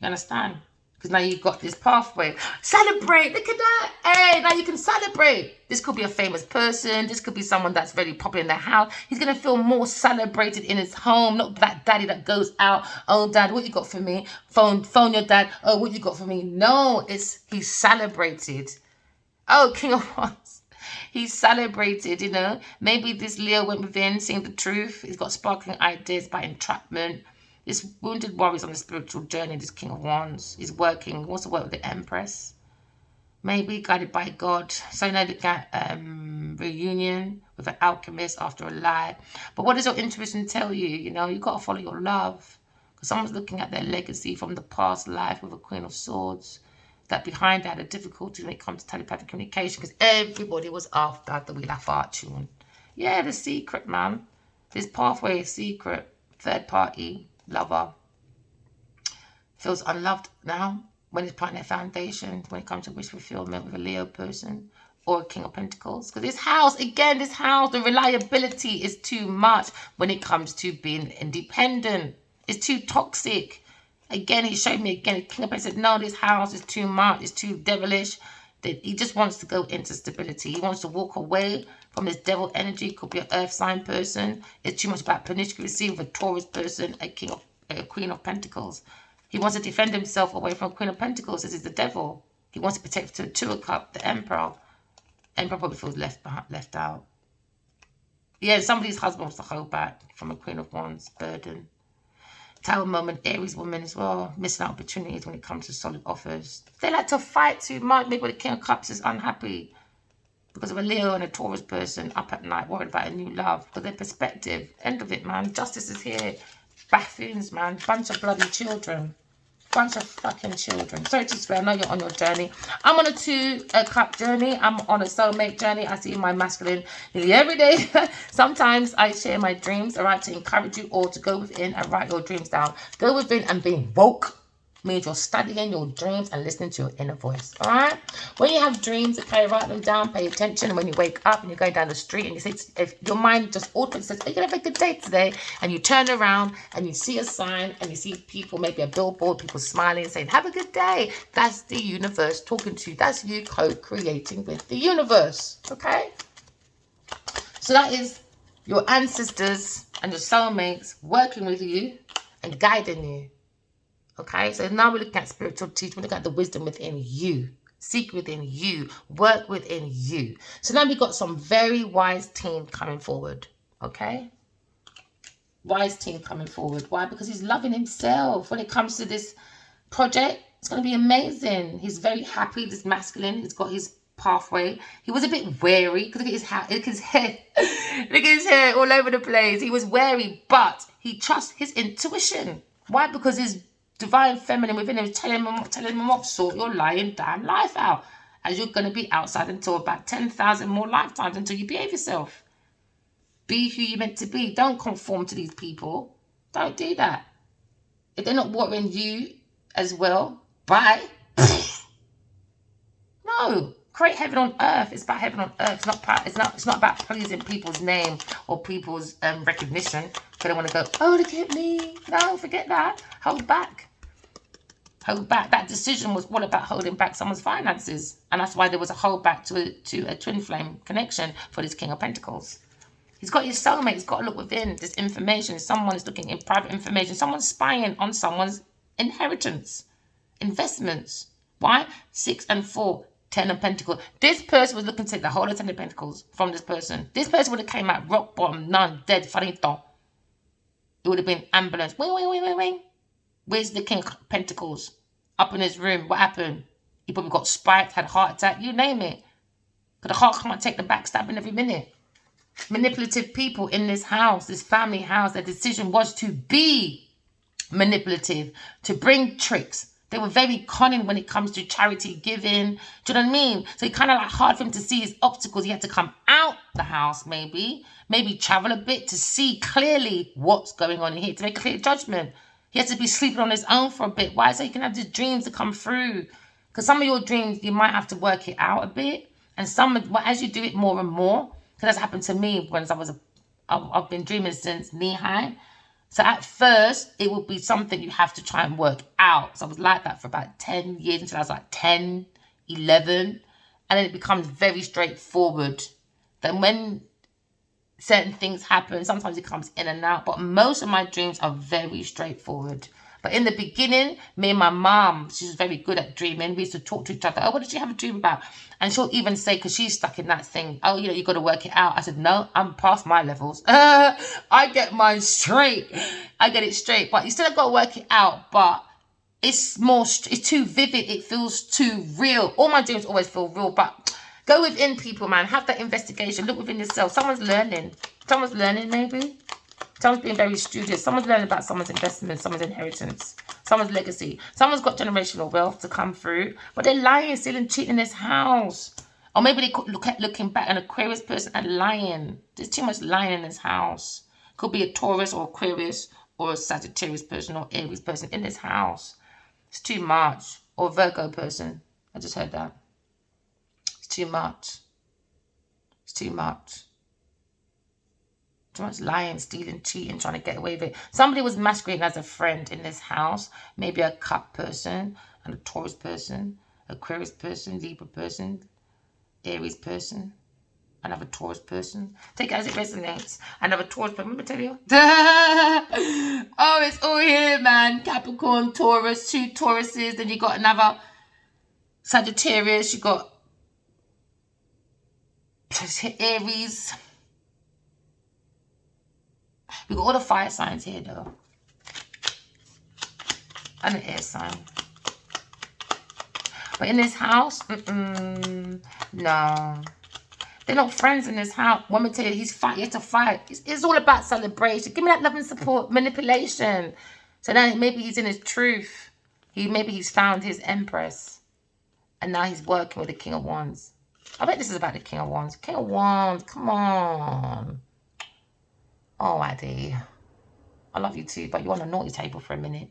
You understand? Because now you've got this pathway. Celebrate! Look at that! Hey, now you can celebrate. This could be a famous person. This could be someone that's very popular in their house. He's going to feel more celebrated in his home. Not that daddy that goes out. Oh, dad, what you got for me? Phone your dad. Oh, what you got for me? No, he's celebrated. Oh, King of Wands. He's celebrated, you know. Maybe this Leo went within, seeing the truth. He's got sparkling ideas about entrapment. This wounded warrior's on a spiritual journey, this King of Wands. He's working, he wants to work with the Empress. Maybe guided by God. So now they got reunion with an alchemist after a lie. But what does your intuition tell you? You know, you got to follow your love. Because someone's looking at their legacy from the past life with a Queen of Swords. That behind that, a difficulty when it comes to telepathic communication. Because everybody was after the Wheel of Fortune. Yeah, the secret, man. This pathway is secret. Third party. Lover feels unloved now when it's planting their foundation when it comes to wish fulfillment with a Leo person or a King of Pentacles. Because this house, again, the reliability is too much when it comes to being independent. It's too toxic. Again, he showed me again, King of Pentacles said, no, this house is too much. It's too devilish. He just wants to go into stability. He wants to walk away from this devil energy. Could be an earth sign person. It's too much about promiscuity with a Taurus person, a Queen of Pentacles. He wants to defend himself away from Queen of Pentacles. This is the devil. He wants to protect the Two of Cups, the Emperor. Emperor probably feels left out. Yeah, somebody's husband wants to hold back from a Queen of Wands burden. Tower moment, Aries woman as well, missing out opportunities when it comes to solid offers. They like to fight too much. Maybe the King of Cups is unhappy because of a Leo and a Taurus person up at night worried about a new love. Because their perspective, end of it, man. Justice is here. Buffoons, man. Bunch of bloody children. Bunch of fucking children. Sorry to swear, I know you're on your journey. I'm on a two-cup journey. I'm on a soulmate journey. I see my masculine nearly every day. Sometimes I share my dreams, all right, to encourage you all to go within and write your dreams down. Go within and being woke means you're studying your dreams and listening to your inner voice, all right? When you have dreams, okay, write them down, pay attention. And when you wake up and you're going down the street and you say, if your mind just automatically says, are you going to have a good day today? And you turn around and you see a sign and you see people, maybe a billboard, people smiling and saying, have a good day. That's the universe talking to you. That's you co-creating with the universe, okay? So that is your ancestors and your soulmates working with you and guiding you. Okay, so now we're looking at spiritual teaching. We're looking at the wisdom within you. Seek within you. Work within you. So now we've got some very wise team coming forward. Okay? Wise team coming forward. Why? Because he's loving himself. When it comes to this project, it's going to be amazing. He's very happy, this masculine. He's got his pathway. He was a bit wary. Look at his hair. Look at his hair. Look at his hair all over the place. He was wary, but he trusts his intuition. Why? Because his divine feminine within him is telling him off, sort your lying damn life out. As you're going to be outside until about 10,000 more lifetimes until you behave yourself. Be who you're meant to be. Don't conform to these people. Don't do that. If they're not watering you as well, bye. No. Create heaven on earth. It's about heaven on earth. It's not about pleasing people's name or people's recognition. Because they want to go, oh, look at me. No, forget that. Hold back. Hold back. That decision was all about holding back someone's finances. And that's why there was a hold back to a twin flame connection for this King of Pentacles. He's got his soulmate. He's got to look within this information. Someone is looking in private information. Someone's spying on someone's inheritance. Investments. Why? 6 and 4. 10 of Pentacles. This person was looking to take the whole of 10 of Pentacles from this person. This person would have came out rock bottom, none, dead, finito. It would have been ambulance. Wing, wing, wing, wing, wing. Where's the King of Pentacles? Up in his room. What happened? He probably got spiked, had a heart attack, you name it. Because the heart can't take the backstabbing every minute. Manipulative people in this house, this family house, their decision was to be manipulative, to bring tricks. They were very cunning when it comes to charity giving. Do you know what I mean? So it kind of like hard for him to see his obstacles. He had to come out the house maybe travel a bit to see clearly what's going on in here, to make a clear judgment. He has to be sleeping on his own for a bit. Why? So he can have his dreams to come through. Because some of your dreams, you might have to work it out a bit. And as you do it more and more, because that's happened to me when I've been dreaming since knee high. So at first, it would be something you have to try and work out. So I was like that for about 10 years until I was like 10, 11. And then it becomes very straightforward. Then when certain things happen, sometimes it comes in and out. But most of my dreams are very straightforward. But in the beginning, me and my mom, she's very good at dreaming. We used to talk to each other. Oh, what did you have a dream about? And she'll even say, because she's stuck in that thing, oh, you got to work it out. I said, no, I'm past my levels. I get mine straight. I get it straight. But you still got to work it out. But it's too vivid. It feels too real. All my dreams always feel real. But go within, people, man. Have that investigation. Look within yourself. Someone's learning. Someone's learning, maybe. Someone's being very studious. Someone's learning about someone's investment, someone's inheritance, someone's legacy. Someone's got generational wealth to come through, but they're lying, stealing, cheating in this house. Or maybe they could looking back, an Aquarius person and lying. There's too much lying in this house. Could be a Taurus or Aquarius or a Sagittarius person or Aries person in this house. It's too much. Or a Virgo person. I just heard that. It's too much. It's too much. Too much lying, stealing, cheating, trying to get away with it. Somebody was masquerading as a friend in this house. Maybe a Cup person, and a Taurus person, Aquarius person, Libra person, Aries person, another Taurus person. Take it as it resonates. Another Taurus person. Remember, tell you? Oh, it's all here, man. Capricorn, Taurus, 2 Tauruses. Then you got another Sagittarius. You got Aries. We've got all the fire signs here, though. And an air sign. But in this house, no. They're not friends in this house. Let me tell you, he's fight. He has to fight. It's all about celebration. Give me that love and support. Manipulation. So now maybe he's in his truth. Maybe he's found his Empress. And now he's working with the King of Wands. I bet this is about the King of Wands. King of Wands, come on. Oh, Addy, I love you too, but you're on a naughty table for a minute.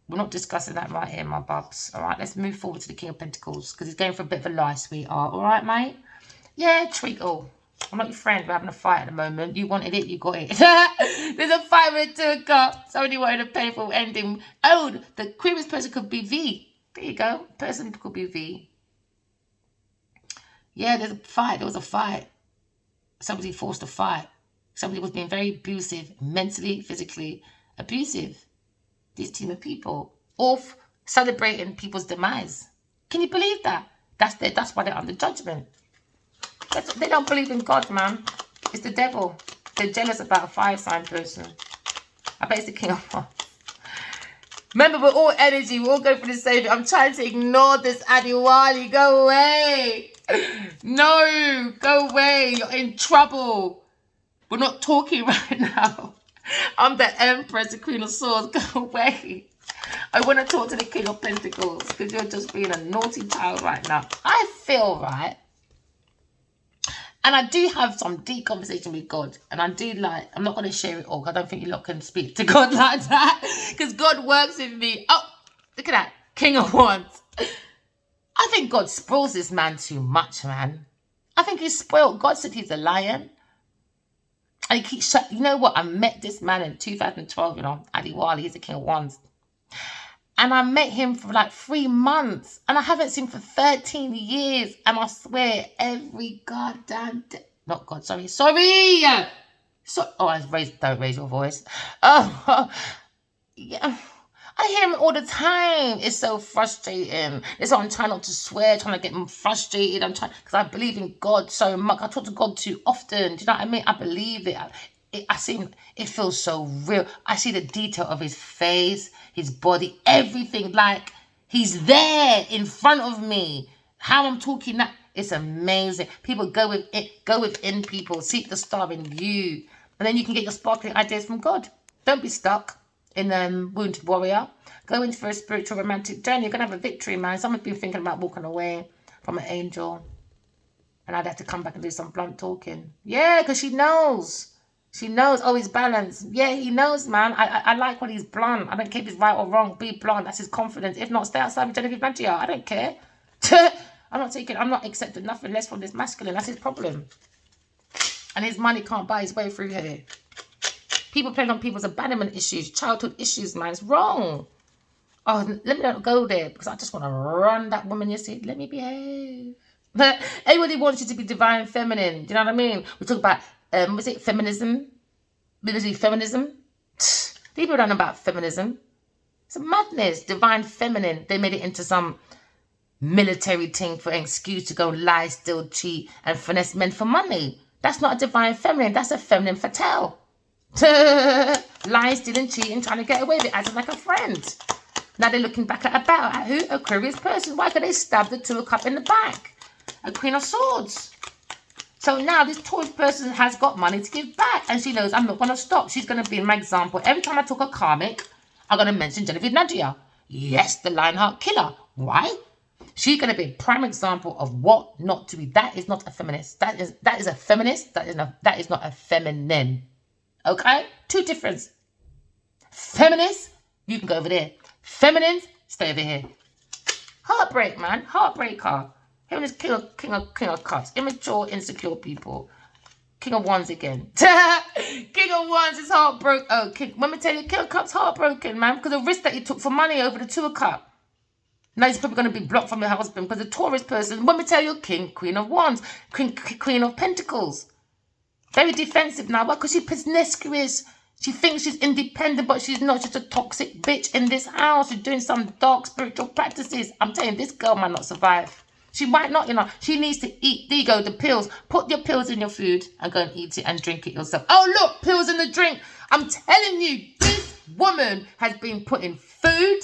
We're not discussing that right here, my bubs. All right, let's move forward to the King of Pentacles because he's going for a bit of a lie, sweetheart. All right, mate? Yeah, treacle. I'm not your friend. We're having a fight at the moment. You wanted it, you got it. There's a fight with 2 of Cups. Somebody wanted a painful ending. Oh, the queerest person could be V. There you go. Person could be V. Yeah, there's a fight. There was a fight. Somebody forced a fight. Somebody was being very abusive, mentally, physically abusive. These team of people, all celebrating people's demise. Can you believe that? That's why they're under judgment. They don't believe in God, man. It's the devil. They're jealous about a fire sign person. I bet it's the King of Wands. Remember, we're all energy. We're all going for the same thing. I'm trying to ignore this, Adiwali. Go away. No, go away. You're in trouble. We're not talking right now. I'm the Empress, the Queen of Swords. Go away. I want to talk to the King of Pentacles because you're just being a naughty child right now. I feel right. And I do have some deep conversation with God. And I do I'm not going to share it all because I don't think you lot can speak to God like that. Because God works with me. Oh, look at that. King of Wands. I think God spoils this man too much, man. I think he's spoiled. God said he's a lion. And he keeps you know what? I met this man in 2012, Adiwali, he's the King of Wands. And I met him for like 3 months. And I haven't seen him for 13 years. And I swear, every goddamn day. Not God, sorry. Sorry! Don't raise your voice. Oh, yeah. I hear him all the time. It's so frustrating. It's why I'm trying not to swear, trying to get him frustrated. I'm trying, because I believe in God so much. I talk to God too often. Do you know what I mean? I believe it. I see him. It feels so real. I see the detail of his face, his body, everything. Like he's there in front of me. How I'm talking now, it's amazing. People go within people. Seek the star in you. And then you can get your sparkling ideas from God. Don't be stuck in Wounded Warrior. Go in for a spiritual romantic journey. You're going to have a victory, man. Someone's been thinking about walking away from an angel. And I'd have to come back and do some blunt talking. Yeah, because she knows. She knows. Oh, he's balanced. Yeah, he knows, man. I like when he's blunt. I don't care if he's right or wrong. Be blunt. That's his confidence. If not, stay outside with Genevieve Mantia. I don't care. I'm not accepting nothing less from this masculine. That's his problem. And his money can't buy his way through here. People playing on people's abandonment issues, childhood issues, man. It's wrong. Oh, let me not go there because I just want to run that woman. You see, let me behave. Everybody wants you to be divine feminine. Do you know what I mean? We talk about, was it feminism? Feminism? People don't know about feminism. It's a madness. Divine feminine. They made it into some military thing for an excuse to go lie, steal, cheat, and finesse men for money. That's not a divine feminine. That's a feminine fatale. Lying, stealing, cheating, trying to get away with it, acting like a friend. Now they're looking back at who? Aquarius person. Why could they stab the Two of Cups in the back? A Queen of Swords. So now this Taurus person has got money to give back. And she knows I'm not going to stop. She's going to be my example. Every time I talk a karmic, I'm going to mention Genevieve Nadia. Yes, the Lionheart killer. Why? She's going to be a prime example of what not to be. That is not a feminist. That is a feminist. That is not a feminine. Okay? Two difference. Feminist, you can go over there. Feminine, stay over here. Heartbreak, man. Heartbreaker. Him and his king of cups. Immature, insecure people. King of Wands again. King of Wands is heartbroken. Oh, let me tell you, King of Cups heartbroken, man. Because the risk that he took for money over the Two of Cups. Now he's probably going to be blocked from your husband because the Taurus person, let me tell you, Queen of Wands, Queen of Pentacles. Very defensive now. Why? Because she's promiscuous. She thinks she's independent, but she's not. She's a toxic bitch in this house. She's doing some dark spiritual practices. I'm telling you, this girl might not survive. She might not, you know. She needs to eat. There you go, the pills. Put your pills in your food and go and eat it and drink it yourself. Oh, look, pills in the drink. I'm telling you, this woman has been putting food,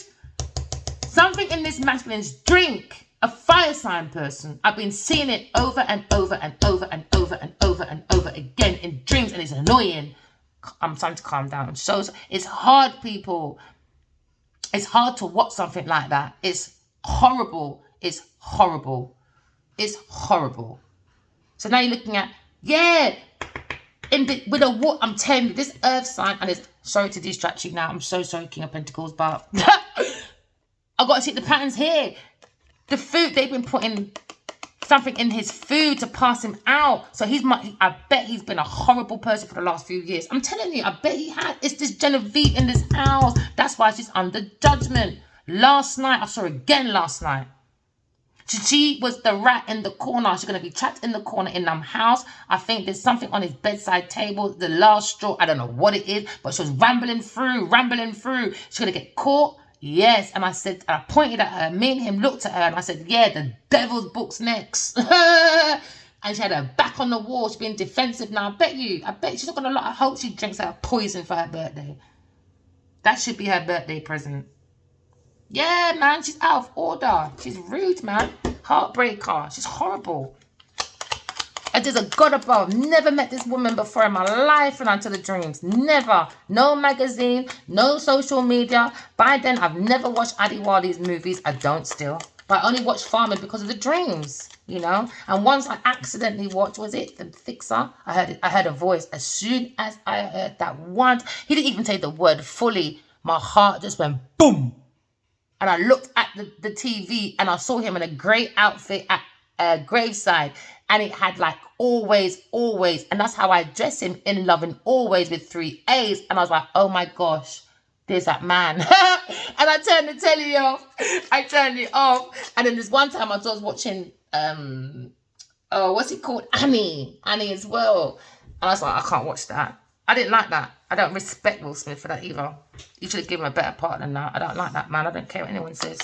something in this masculine's drink. A fire sign person. I've been seeing it over and over and over and over and over and over again in dreams, and it's annoying. I'm starting to calm down. It's hard, people. It's hard to watch something like that. It's horrible. It's horrible. It's horrible. So now you're looking at, yeah, with a what? I'm telling you, this earth sign, and it's, sorry to distract you now. I'm so sorry, King of Pentacles, but I've got to see the patterns here. The food, they've been putting something in his food to pass him out. So I bet he's been a horrible person for the last few years. I'm telling you, I bet he had. It's this Genevieve in this house. That's why she's under judgment. Last night, I saw her again last night. She was the rat in the corner. She's going to be trapped in the corner in them house. I think there's something on his bedside table. The last straw, I don't know what it is, but she was rambling through. She's going to get caught. Yes, and I pointed at her. Me and him looked at her, and I said, yeah, the devil's book's next. And she had her back on the wall. She's being defensive now. I bet she's not going to lot. I hope she drinks her poison for her birthday. That should be her birthday present. Yeah, man, she's out of order. She's rude, man. Heartbreaker. She's horrible. And there's a God above. Never met this woman before in my life and until the dreams. Never. No magazine, no social media. By then, I've never watched Adiwali's movies. I don't still. But I only watched Farming because of the dreams, you know. And once I accidentally watched, was it The Fixer? I heard a voice. As soon as I heard that once, he didn't even say the word fully. My heart just went boom. And I looked at the TV and I saw him in a great outfit at graveside. And it had like always. And that's how I address him, in love and always, with 3 A's. And I was like, oh my gosh, there's that man. And I turned the telly off. I turned it off. And then this one time I was watching, what's it called? Annie as well. And I was like, I can't watch that. I didn't like that. I don't respect Will Smith for that either. You should have given him a better part than that. I don't like that, man. I don't care what anyone says.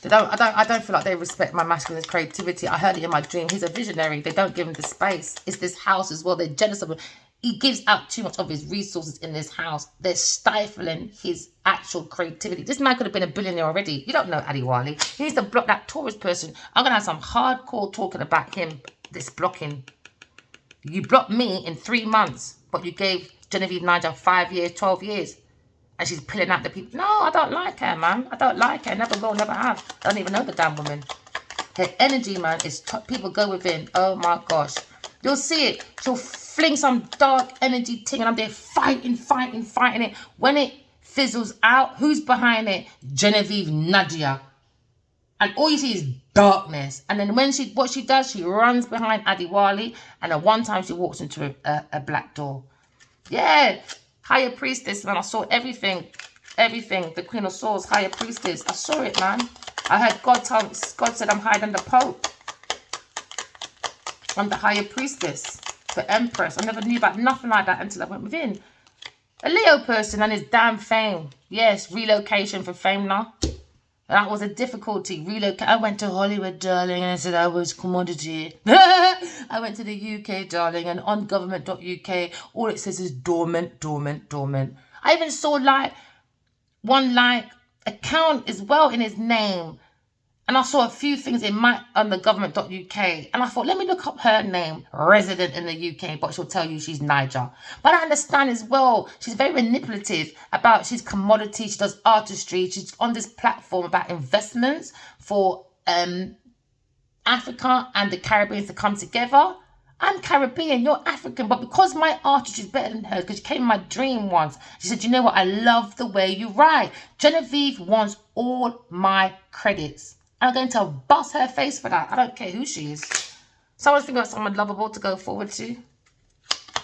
I don't feel like they respect my masculine creativity. I heard it in my dream. He's a visionary. They don't give him the space. It's this house as well. They're jealous of him. He gives out too much of his resources in this house. They're stifling his actual creativity. This man could have been a billionaire already. You don't know Adiwali. He needs to block that Taurus person. I'm going to have some hardcore talking about him, this blocking. You blocked me in 3 months, but you gave Genevieve Nadia 5 years, 12 years. And she's pulling out the people. No, I don't like her, man. I don't like her. Never will, never have. I don't even know the damn woman. Her energy, man, is people go within. Oh, my gosh. You'll see it. She'll fling some dark energy thing, and I'm there fighting it. When it fizzles out, who's behind it? Genevieve Nadia. And all you see is darkness. And then what she does, she runs behind Adiwali. And at one time she walks into a black door. Yeah. Higher priestess, man. I saw everything. Everything. The Queen of Swords, higher priestess. I saw it, man. I heard God said I'm higher than the Pope. I'm the higher priestess. The Empress. I never knew about nothing like that until I went within. A Leo person and his damn fame. Yes, relocation for fame now. That was a difficulty. I went to Hollywood, darling, and I said I was commodity. I went to the UK, darling, and on government.uk, all it says is dormant, dormant, dormant. I even saw one account as well in his name. And I saw a few things on the government.uk. And I thought, let me look up her name, resident in the UK, but she'll tell you she's Niger. But I understand as well, she's very manipulative she's commodity, she does artistry. She's on this platform about investments for Africa and the Caribbean to come together. I'm Caribbean, you're African, but because my artistry is better than hers, because she came in my dream once, she said, you know what, I love the way you write. Genevieve wants all my credits. I'm going to bust her face for that. I don't care who she is. Someone's thinking about someone lovable to go forward to.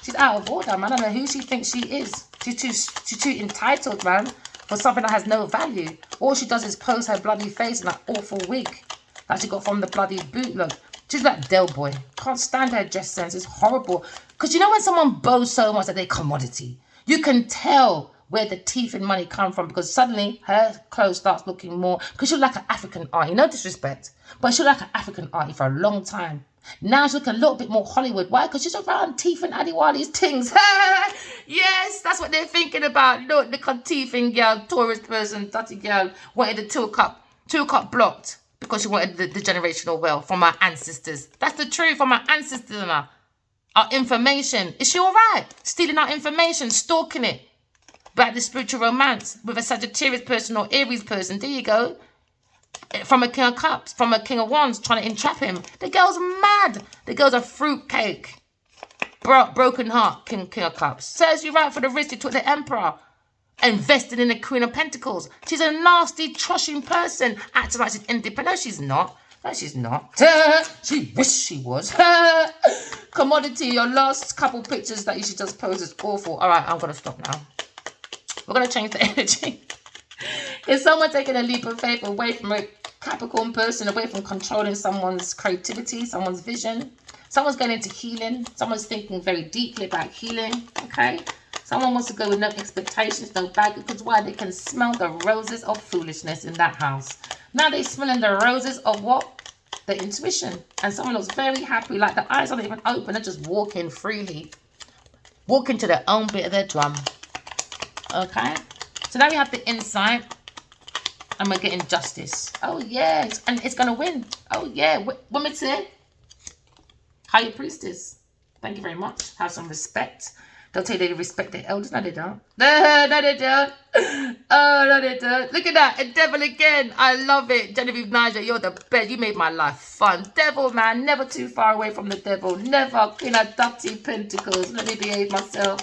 She's out of order, man. I don't know who she thinks she is. She's too entitled, man, for something that has no value. All she does is pose her bloody face in that awful wig that she got from the bloody bootleg. She's like Del Boy. Can't stand her dress sense. It's horrible. Because you know when someone bows so much that they're commodity, you can tell where the teeth and money come from, because suddenly her clothes starts looking more, because she looked like an African auntie, no disrespect, but she looked like an African auntie for a long time. Now she's looking a little bit more Hollywood. Why? Because she's around Teeth and Adiwali's things. Yes, that's what they're thinking about. Look, the teeth and girl, tourist person, dirty girl, wanted the two cup blocked because she wanted the generational wealth from our ancestors. That's the truth, from our ancestors and our information. Is she all right? Stealing our information, stalking it. About the spiritual romance with a Sagittarius person or Aries person. There you go. From a King of Cups, from a King of Wands, trying to entrap him. The girl's mad. The girl's a fruitcake. Broken heart, King of Cups. Serves you right for the risk you took the Emperor. Invested in the Queen of Pentacles. She's a nasty, trushing person. Acting like she's independent. No, she's not. No, she's not. She wished she was. Commodity, your last couple pictures that you should just post is awful. All right, I'm going to stop now. We're going to change the energy. Is someone taking a leap of faith away from a Capricorn person, away from controlling someone's creativity, someone's vision? Someone's going into healing. Someone's thinking very deeply about healing, okay? Someone wants to go with no expectations, no baggage, because why? They can smell the roses of foolishness in that house. Now they're smelling the roses of what? The intuition. And someone looks very happy, like the eyes aren't even open, they're just walking freely. Walking to their own bit of their drum. Okay, so now we have the insight, and we're getting justice. Oh yeah, and it's gonna win. Oh yeah, women say, higher priestess. Thank you very much. Have some respect. They'll tell you they respect their elders. No, they don't. No, they don't. Oh, no, they don't. Look at that, a devil again. I love it. Genevieve Niger, you're the best. You made my life fun. Devil, man, never too far away from the devil. Never. Queen of Dirty Pentacles. Let me behave myself.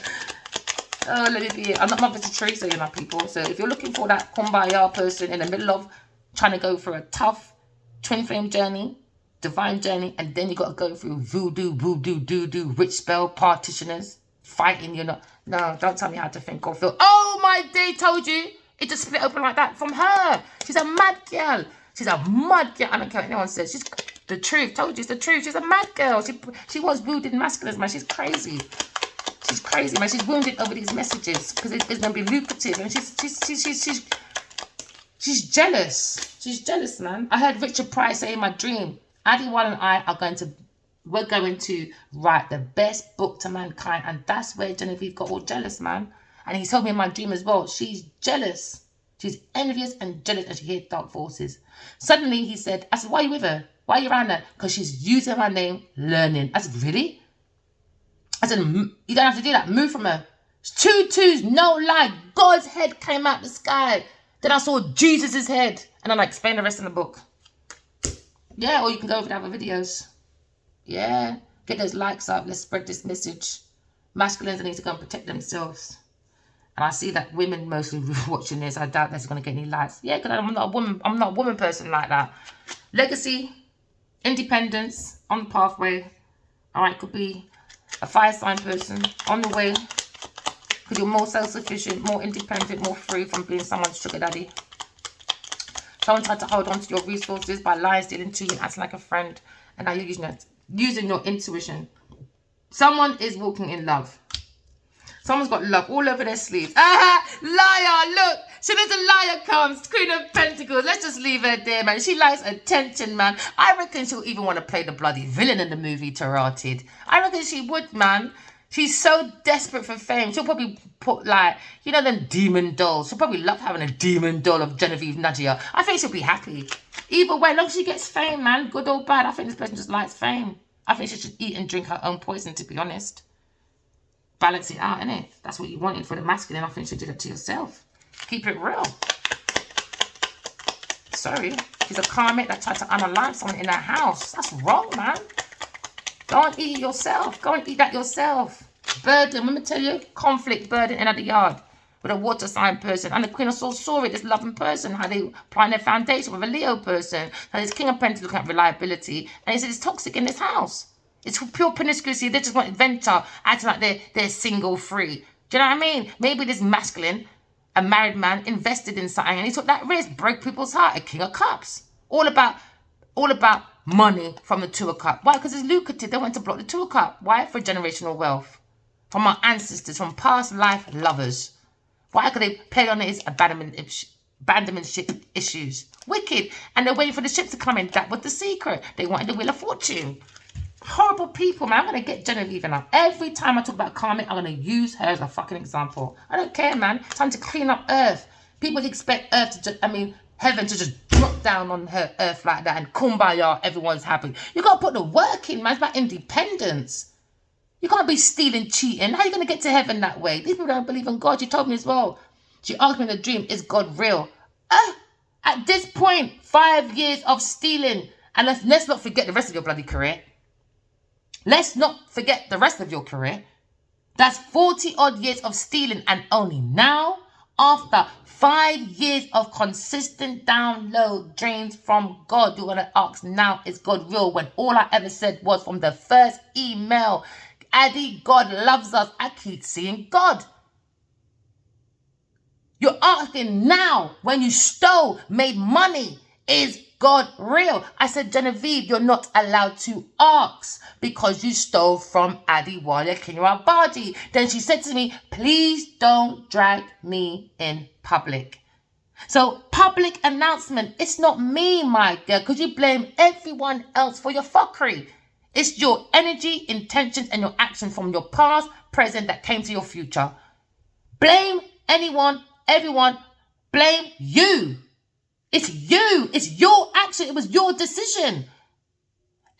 Oh, let me be. I'm not Mother Teresa, you know, people. So if you're looking for that kumbaya person in the middle of trying to go through a tough twin flame journey, divine journey, and then you got to go through voodoo, doo-doo, witch spell, partitioners, fighting, you know. No, don't tell me how to think or feel. Oh, my day, told you. It just split open like that from her. She's a mad girl. She's a mad girl. I don't care what anyone says. She's the truth. Told you it's the truth. She's a mad girl. She was wounded masculines, man. She's crazy. She's crazy, man. She's wounded over these messages because it's going to be lucrative, and she's jealous. She's jealous, man. I heard Richard Price say in my dream, Adiwal and I we're going to write the best book to mankind, and that's where Genevieve got all jealous, man. And he told me in my dream as well. She's jealous. She's envious and jealous, and she hears dark forces. Suddenly he said, I said, why are you with her? Why are you around her? Because she's using my name, learning. I said, really? I said, you don't have to do that. Move from her. It's 2 twos, no lie. God's head came out the sky. Then I saw Jesus' head. And then I explained the rest in the book. Yeah, or you can go over to other videos. Yeah. Get those likes up. Let's spread this message. Masculines need to go and protect themselves. And I see that women mostly watching this. I doubt that's going to get any likes. Yeah, because I'm not a woman. I'm not a woman person like that. Legacy, independence, on the pathway. All right, could be a fire sign person on the way. Because you're more self-sufficient, more independent, more free from being someone's sugar daddy. Someone tried to hold on to your resources by lying, stealing, cheating, acting like a friend. And now you're using your intuition. Someone is walking in love. Someone's got love all over their sleeves. Ah, liar, look. As soon as a liar comes, Queen of Pentacles, let's just leave her there, man. She likes attention, man. I reckon she'll even want to play the bloody villain in the movie Tarotted. I reckon she would, man. She's so desperate for fame. She'll probably put, like, you know, them demon dolls. She'll probably love having a demon doll of Genevieve Nadia. I think she'll be happy. Either way, as long as she gets fame, man, good or bad, I think this person just likes fame. I think she should eat and drink her own poison, to be honest. Balance it out, innit? That's what you wanted for the masculine. I think you should do that to yourself. Keep it real. Sorry. She's a karmic that tried to unalive someone in her house. That's wrong, man. Go and eat it yourself. Go and eat that yourself. Burden. Let me tell you, conflict, burden in the yard with a water sign person. And the Queen of Swords saw it, this loving person, how they applying their foundation with a Leo person. And this King of Pentacles looking at reliability. And he said it's toxic in this house. It's pure promiscuity. They just want adventure, acting like they're single free. Do you know what I mean? Maybe this masculine, a married man, invested in something and he took that risk, broke people's heart. A King of Cups. All about money from the Two of Cups. Why? Because it's lucrative. They want to block the Two of Cups. Why? For generational wealth. From our ancestors, from past life lovers. Why? Because they play on it as abandonment issues. Wicked. And they're waiting for the ships to come in. That was the secret. They wanted the Wheel of Fortune. Horrible people, man. I'm going to get Genevieve now. Every time I talk about karmic, I'm going to use her as a fucking example. I don't care, man. Time to clean up Earth. People expect Earth to just, heaven to just drop down on her Earth like that and kumbaya, everyone's happy. You got to put the work in, man. It's about independence. You can't be stealing, cheating. How are you going to get to heaven that way? These people don't believe in God. She told me as well. She asked me in a dream, is God real? At this point, 5 years of stealing. And let's not forget the rest of your bloody career. Let's not forget the rest of your career. That's 40 odd years of stealing, and only now, after 5 years of consistent download drains from God, you're going to ask, now is God real? When all I ever said was from the first email, Addy, God loves us. I keep seeing God. You're asking now, when you stole, made money, is God real? I said, Genevieve, you're not allowed to ask because you stole from Adiwale Kinyabaji. Then she said to me, please don't drag me in public. So public announcement, it's not me, my girl, because you blame everyone else for your fuckery. It's your energy, intentions, and your action from your past, present that came to your future. Blame anyone, everyone, blame you. It's you. It's your action. It was your decision.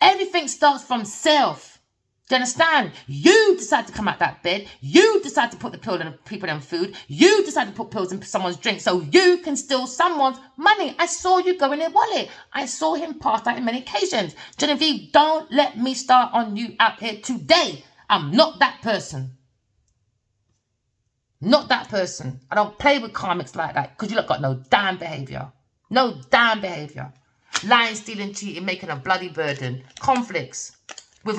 Everything starts from self. Do you understand? You decide to come out that bed. You decide to put the pill in people in food. You decide to put pills in someone's drink so you can steal someone's money. I saw you go in their wallet. I saw him pass that in many occasions. Genevieve, don't let me start on you out here today. I'm not that person. Not that person. I don't play with karmics like that because you lot got no damn behavior. No damn behavior. Lying, stealing, cheating, making a bloody burden. Conflicts. With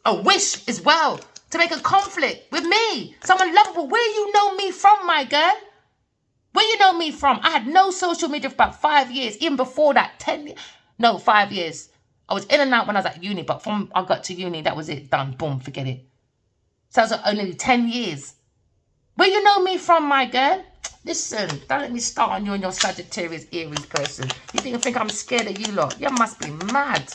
a wish as well. To make a conflict with me. Someone lovable. Where you know me from, my girl? Where you know me from? I had no social media for about 5 years. Even before that, 5 years. I was in and out when I was at uni. But from I got to uni, that was it. Done. Boom. Forget it. So that was only 10 years. Where you know me from, my girl? Listen, don't let me start on you and your Sagittarius Aries person. You think I'm scared of you lot? You must be mad.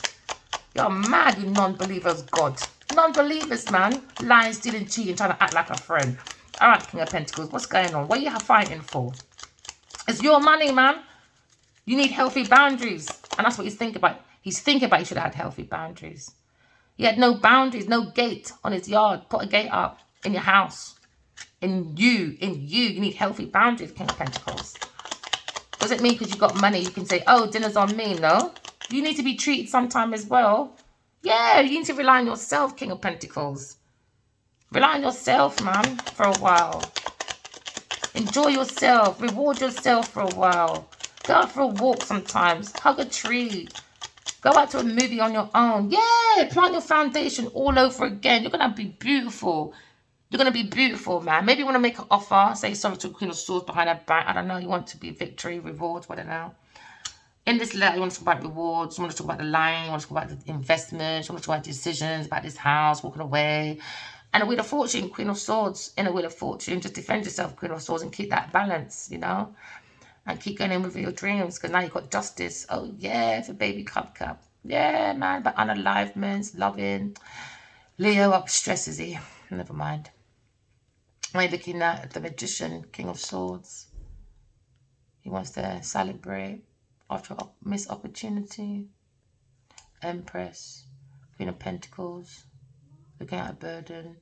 You're mad, you non-believers, God. Non-believers, man. Lying, stealing, cheating, trying to act like a friend. All right, King of Pentacles, what's going on? What are you fighting for? It's your money, man. You need healthy boundaries. And that's what he's thinking about. He's thinking about he should have had healthy boundaries. He had no boundaries, no gate on his yard. Put a gate up in your house. In you, you need healthy boundaries, King of Pentacles. Doesn't mean because you got money, you can say, oh, dinner's on me, no. You need to be treated sometime as well. Yeah, you need to rely on yourself, King of Pentacles. Rely on yourself, man, for a while. Enjoy yourself. Reward yourself for a while. Go out for a walk sometimes. Hug a tree. Go out to a movie on your own. Yeah, plant your foundation all over again. You're going to be beautiful. You're going to be beautiful, man. Maybe you want to make an offer. Say sorry to Queen of Swords behind her back. I don't know. You want to be victory, rewards, I don't know. In this letter, you want to talk about rewards. You want to talk about the line. You want to talk about the investments. You want to talk about decisions, about this house, walking away. And a Wheel of Fortune, Queen of Swords. In a Wheel of Fortune, just defend yourself, Queen of Swords, and keep that balance, you know. And keep going in with your dreams, because now you've got justice. Oh, yeah, for baby cup. Yeah, man, but unalivements, loving. Leo up stresses he. Never mind. We're looking at the Magician, King of Swords. He wants to celebrate after a missed opportunity. Empress, Queen of Pentacles, looking at a burden.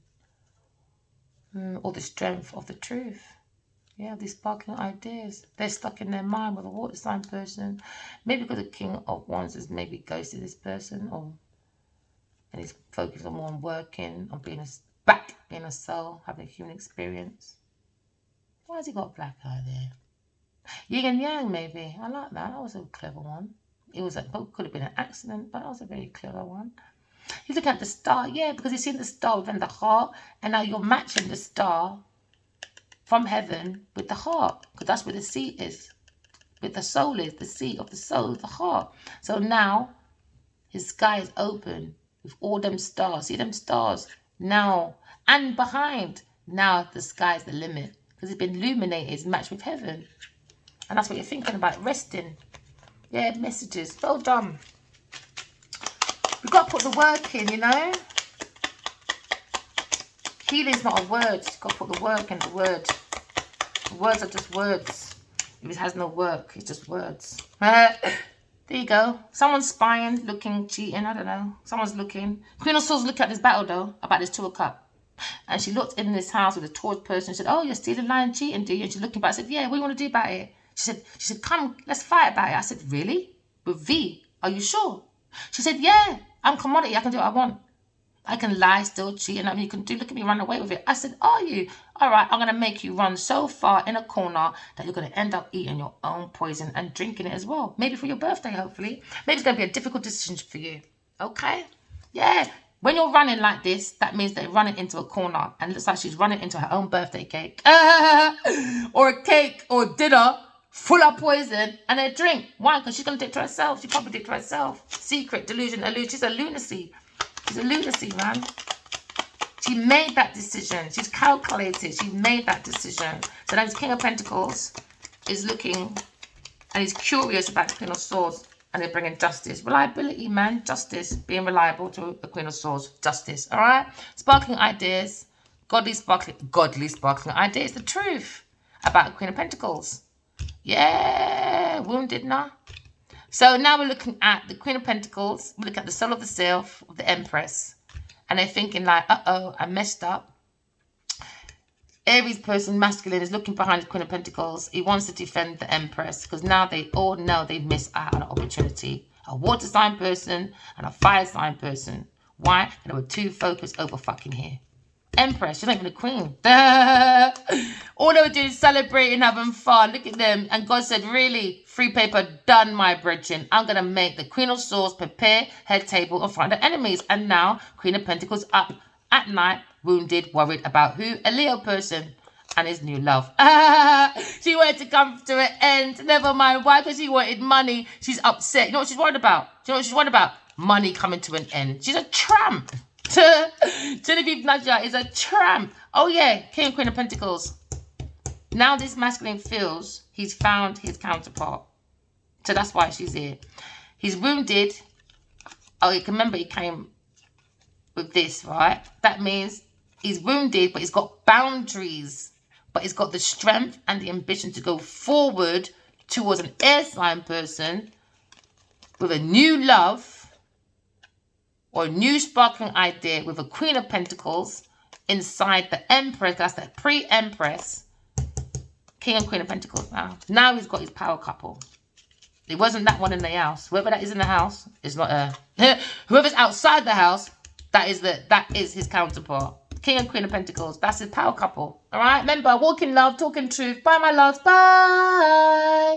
All the strength of the truth. Yeah, these sparkling ideas. They're stuck in their mind with a water sign person. Maybe because the King of Wands has maybe ghosted this person, and he's focused on more on working, on being a soul, having a human experience. Why has he got a black eye there? Yin and Yang, maybe. I like that. That was a clever one. It could have been an accident, but that was a very clever one. He's looking at the star, yeah, because he's seen the star within the heart, and now you're matching the star from heaven with the heart, because that's where the seat is, with the soul is, the seat of the soul, the heart. So now his sky is open with all them stars. See them stars now and behind. Now the sky's the limit, because it's been illuminated, it's matched with heaven. And that's what you're thinking about, resting. Yeah, messages. Well done. We've got to put the work in, you know. Healing's not a word. You've got to put the work in the word. Words are just words. If it has no work, it's just words. There you go. Someone's spying, looking, cheating. I don't know. Someone's looking. Queen of Swords looking at this battle, though, about this 2 of Cups. And she looked in this house with a Taurus person. She said, oh, you're stealing, lying, cheating, do you? And she's looking back. I said, yeah, what do you want to do about it? She said, come, let's fight about it. I said, really? With V? Are you sure? She said, yeah, I'm commodity. I can do what I want. I can lie, still cheat, and you can look at me, run away with it. I said, are you? All right, I'm going to make you run so far in a corner that you're going to end up eating your own poison and drinking it as well. Maybe for your birthday, hopefully. Maybe it's going to be a difficult decision for you. Okay? Yeah. When you're running like this, that means they're running into a corner, and it looks like she's running into her own birthday cake. Or a cake or dinner full of poison and a drink. Why? Because she's going to do it to herself. She probably did it to herself. Secret, delusion, illusion. She's a lunacy. She's a lunacy, man. She made that decision. She's calculated. She made that decision. So now this King of Pentacles is looking and he's curious about the Queen of Swords, and they're bringing justice. Reliability, man. Justice. Being reliable to the Queen of Swords. Justice. All right? Sparkling ideas. Godly sparkling ideas. The truth about the Queen of Pentacles. Yeah. Wounded now. So now we're looking at the Queen of Pentacles. We look at the soul of the self of the Empress. And they're thinking like, uh-oh, I messed up. Aries person, masculine, is looking behind the Queen of Pentacles. He wants to defend the Empress, because now they all know they've missed out on an opportunity. A water sign person and a fire sign person. Why? Because they were too focused over fucking here. Empress, she's not even a queen. All they were doing is celebrating, having fun. Look at them. And God said, really, free paper done, my brethren. I'm going to make the Queen of Swords prepare her table in front of the enemies. And now, Queen of Pentacles up at night, wounded, worried about who? A Leo person and his new love. She wanted to come to an end. Never mind. Why? Because she wanted money. She's upset. You know what she's worried about? Do you know what she's worried about? Money coming to an end. She's a tramp. Genevieve Nadja is a tramp. Oh yeah, King and Queen of Pentacles. Now this masculine feels he's found his counterpart. So that's why she's here. He's wounded. Oh, you can remember he came with this, right? That means he's wounded, but he's got boundaries. But he's got the strength and the ambition to go forward towards an air sign person with a new love, or a new sparkling idea with a Queen of Pentacles inside the Empress. That's the pre-Empress. King and Queen of Pentacles now. Now he's got his power couple. It wasn't that one in the house. Whoever that is in the house is not her. Whoever's outside the house, that is his counterpart. King and Queen of Pentacles. That's his power couple. All right. Remember, walk in love, talk in truth. Bye, my loves. Bye.